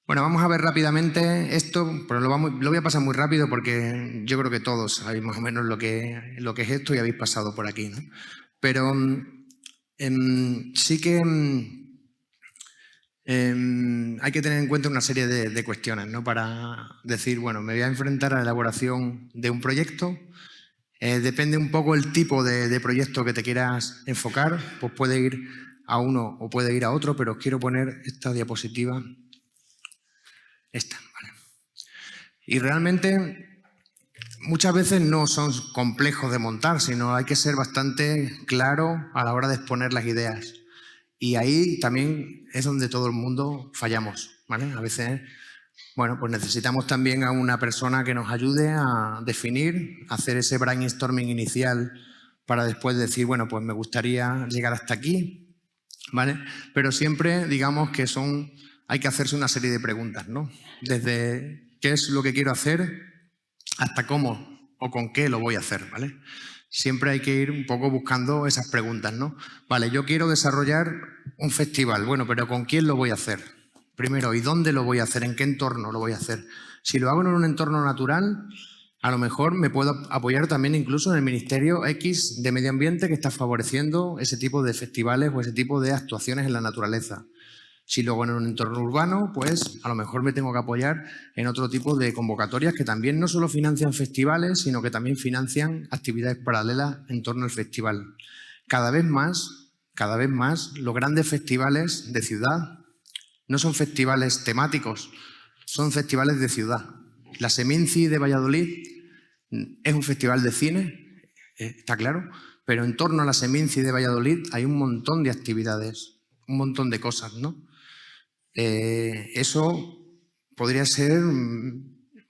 Bueno, vamos a ver rápidamente esto, pero lo voy a pasar muy rápido porque yo creo que todos sabéis más o menos lo que es esto y habéis pasado por aquí, ¿no? Pero sí que hay que tener en cuenta una serie de cuestiones, ¿no? Para decir, bueno, me voy a enfrentar a la elaboración de un proyecto. Depende un poco el tipo de proyecto que te quieras enfocar, pues puede ir a uno o puede ir a otro, pero os quiero poner esta diapositiva. Esta, ¿vale? Y realmente muchas veces no son complejos de montar, sino hay que ser bastante claro a la hora de exponer las ideas. Y ahí también es donde todo el mundo fallamos, ¿vale? A veces, bueno, pues necesitamos también a una persona que nos ayude a definir, a hacer ese brainstorming inicial para después decir, bueno, pues me gustaría llegar hasta aquí, ¿vale? Pero siempre, digamos que hay que hacerse una serie de preguntas, ¿no? Desde qué es lo que quiero hacer hasta cómo o con qué lo voy a hacer, ¿vale? Siempre hay que ir un poco buscando esas preguntas, ¿no? Vale, yo quiero desarrollar un festival, bueno, pero ¿con quién lo voy a hacer? Primero, ¿y dónde lo voy a hacer? ¿En qué entorno lo voy a hacer? Si lo hago en un entorno natural, a lo mejor me puedo apoyar también incluso en el Ministerio X de Medio Ambiente que está favoreciendo ese tipo de festivales o ese tipo de actuaciones en la naturaleza. Si luego en un entorno urbano, pues a lo mejor me tengo que apoyar en otro tipo de convocatorias que también no solo financian festivales, sino que también financian actividades paralelas en torno al festival. Cada vez más, los grandes festivales de ciudad no son festivales temáticos, son festivales de ciudad. La Seminci de Valladolid es un festival de cine, está claro, pero en torno a la Seminci de Valladolid hay un montón de actividades, un montón de cosas, ¿no? Eso podría ser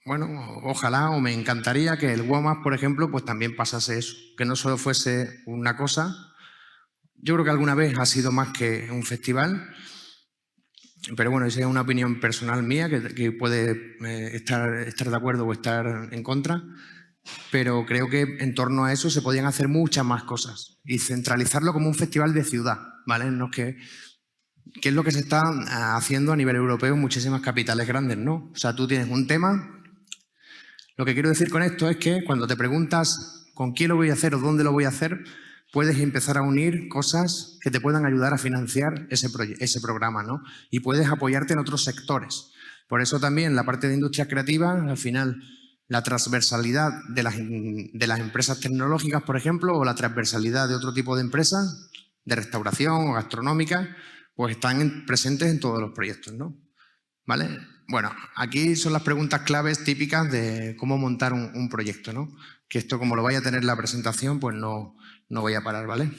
bueno, ojalá o me encantaría que el WOMAD, por ejemplo, pues también pasase eso, que no solo fuese una cosa. Yo creo que alguna vez ha sido más que un festival, pero bueno, esa es una opinión personal mía que puede estar de acuerdo o estar en contra, pero creo que en torno a eso se podían hacer muchas más cosas y centralizarlo como un festival de ciudad, ¿vale? No que es lo que se está haciendo a nivel europeo en muchísimas capitales grandes, ¿no? O sea, tú tienes un tema. Lo que quiero decir con esto es que cuando te preguntas con quién lo voy a hacer o dónde lo voy a hacer, puedes empezar a unir cosas que te puedan ayudar a financiar ese programa, ¿no? Y puedes apoyarte en otros sectores. Por eso también la parte de industria creativa, al final, la transversalidad de las empresas tecnológicas, por ejemplo, o la transversalidad de otro tipo de empresas, de restauración o gastronómicas, pues están presentes en todos los proyectos, ¿no? ¿Vale? Bueno, aquí son las preguntas claves típicas de cómo montar un proyecto, ¿no? Que esto, como lo vaya a tener la presentación, pues no voy a parar, ¿vale?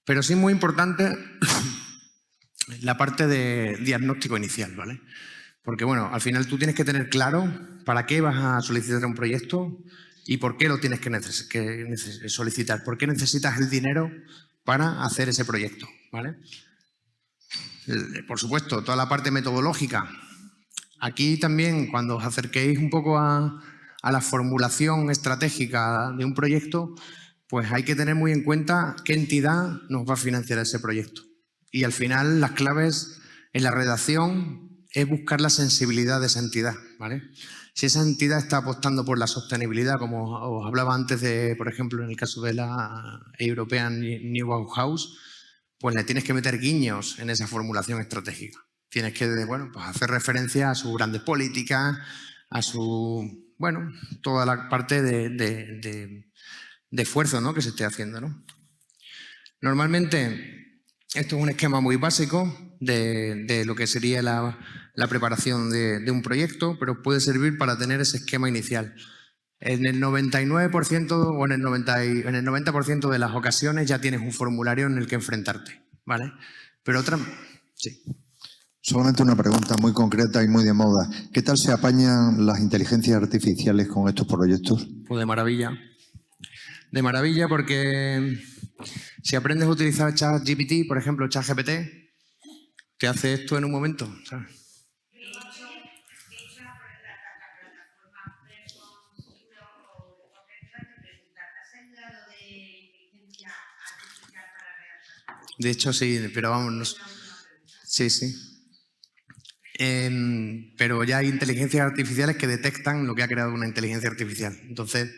Pero sí es muy importante la parte de diagnóstico inicial, ¿vale? Porque, bueno, al final tú tienes que tener claro para qué vas a solicitar un proyecto y por qué lo tienes que solicitar, por qué necesitas el dinero para hacer ese proyecto, ¿vale? Por supuesto, toda la parte metodológica. Aquí también, cuando os acerquéis un poco a la formulación estratégica de un proyecto, pues hay que tener muy en cuenta qué entidad nos va a financiar ese proyecto. Y al final, las claves en la redacción es buscar la sensibilidad de esa entidad, ¿vale? Si esa entidad está apostando por la sostenibilidad, como os hablaba antes de, por ejemplo, en el caso de la European New Bauhaus, pues le tienes que meter guiños en esa formulación estratégica. Tienes que, bueno, pues hacer referencia a sus grandes políticas, a su, bueno, toda la parte de esfuerzo, ¿no?, que se esté haciendo, ¿no? Normalmente, esto es un esquema muy básico de lo que sería la preparación de un proyecto, pero puede servir para tener ese esquema inicial. En el 99% o en el 90% de las ocasiones ya tienes un formulario en el que enfrentarte, ¿vale? Pero otra... Sí. Solamente una pregunta muy concreta y muy de moda. ¿Qué tal se apañan las inteligencias artificiales con estos proyectos? Pues de maravilla. De maravilla, porque si aprendes a utilizar ChatGPT, por ejemplo, ChatGPT, te hace esto en un momento, ¿sabes? De hecho, sí, pero vamos, sí, sí. Pero ya hay inteligencias artificiales que detectan lo que ha creado una inteligencia artificial. Entonces,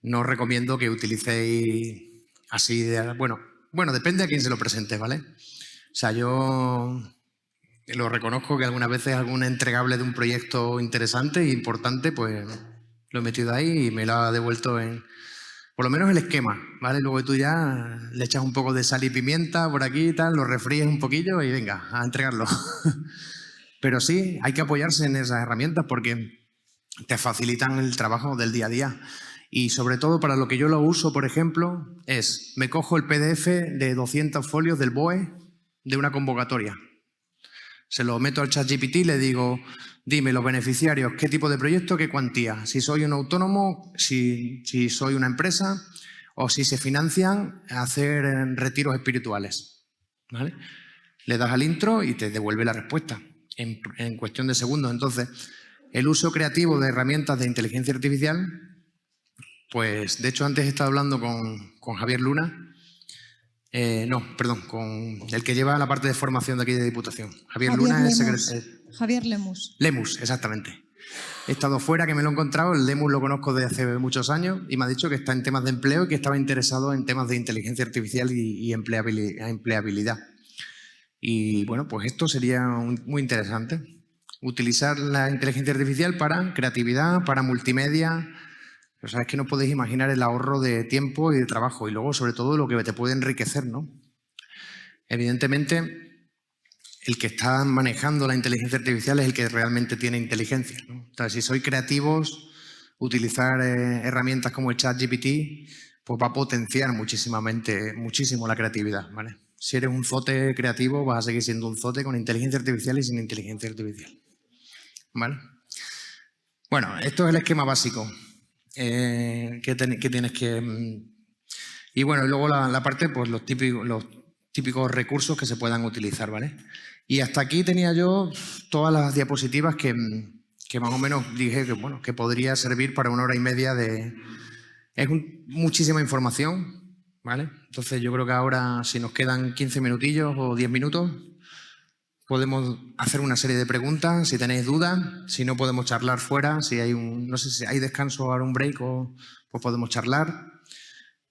no os recomiendo que utilicéis así de... Bueno, depende a quién se lo presente, ¿vale? O sea, yo lo reconozco que algunas veces algún entregable de un proyecto interesante e importante, pues lo he metido ahí y me lo ha devuelto en... Por lo menos el esquema, ¿vale? Luego tú ya le echas un poco de sal y pimienta por aquí y tal, lo refríes un poquillo y venga, a entregarlo. Pero sí, hay que apoyarse en esas herramientas porque te facilitan el trabajo del día a día. Y sobre todo para lo que yo lo uso, por ejemplo, es, me cojo el PDF de 200 folios del BOE de una convocatoria. Se lo meto al ChatGPT y le digo, dime los beneficiarios, qué tipo de proyecto, qué cuantía, si soy un autónomo, si soy una empresa o si se financian hacer retiros espirituales, ¿vale? Le das al intro y te devuelve la respuesta en cuestión de segundos. Entonces, el uso creativo de herramientas de inteligencia artificial, pues de hecho antes he estado hablando con Javier Luna, con el que lleva la parte de formación de aquí de Diputación. Javier Luna es secretario. Javier Lemus. Lemus, exactamente. He estado fuera, que me lo he encontrado, el Lemus lo conozco desde hace muchos años y me ha dicho que está en temas de empleo y que estaba interesado en temas de inteligencia artificial y empleabilidad. Y bueno, pues esto sería muy interesante. Utilizar la inteligencia artificial para creatividad, para multimedia. O sea, es que no podéis imaginar el ahorro de tiempo y de trabajo y luego, sobre todo, lo que te puede enriquecer, ¿no? Evidentemente, el que está manejando la inteligencia artificial es el que realmente tiene inteligencia, ¿no? O sea, si sois creativos, utilizar herramientas como el ChatGPT, pues va a potenciar muchísimo la creatividad, ¿vale? Si eres un zote creativo, vas a seguir siendo un zote con inteligencia artificial y sin inteligencia artificial, ¿vale? Bueno, esto es el esquema básico que tienes que... Y bueno, y luego la parte, pues los típicos recursos que se puedan utilizar, ¿vale? Y hasta aquí tenía yo todas las diapositivas que más o menos dije que, bueno, que podría servir para 1 hora y media de... Es muchísima información, ¿vale? Entonces yo creo que ahora, si nos quedan 15 minutillos o 10 minutos, podemos hacer una serie de preguntas, si tenéis dudas, si no podemos charlar fuera, si hay no sé si hay descanso ahora, un break, pues podemos charlar.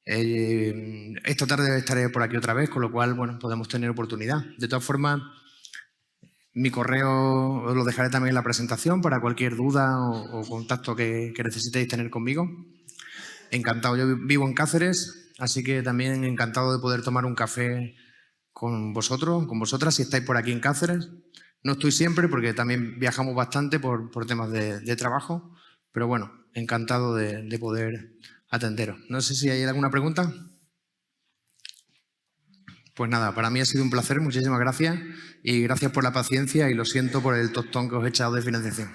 Esta tarde estaré por aquí otra vez, con lo cual, bueno, podemos tener oportunidad. De todas formas, mi correo os lo dejaré también en la presentación para cualquier duda o contacto que necesitéis tener conmigo. Encantado, yo vivo en Cáceres, así que también encantado de poder tomar un café con vosotros, con vosotras, si estáis por aquí en Cáceres. No estoy siempre porque también viajamos bastante por temas de trabajo, pero bueno, encantado de poder atenderos. No sé si hay alguna pregunta. Pues nada, para mí ha sido un placer, muchísimas gracias y gracias por la paciencia y lo siento por el tostón que os he echado de financiación.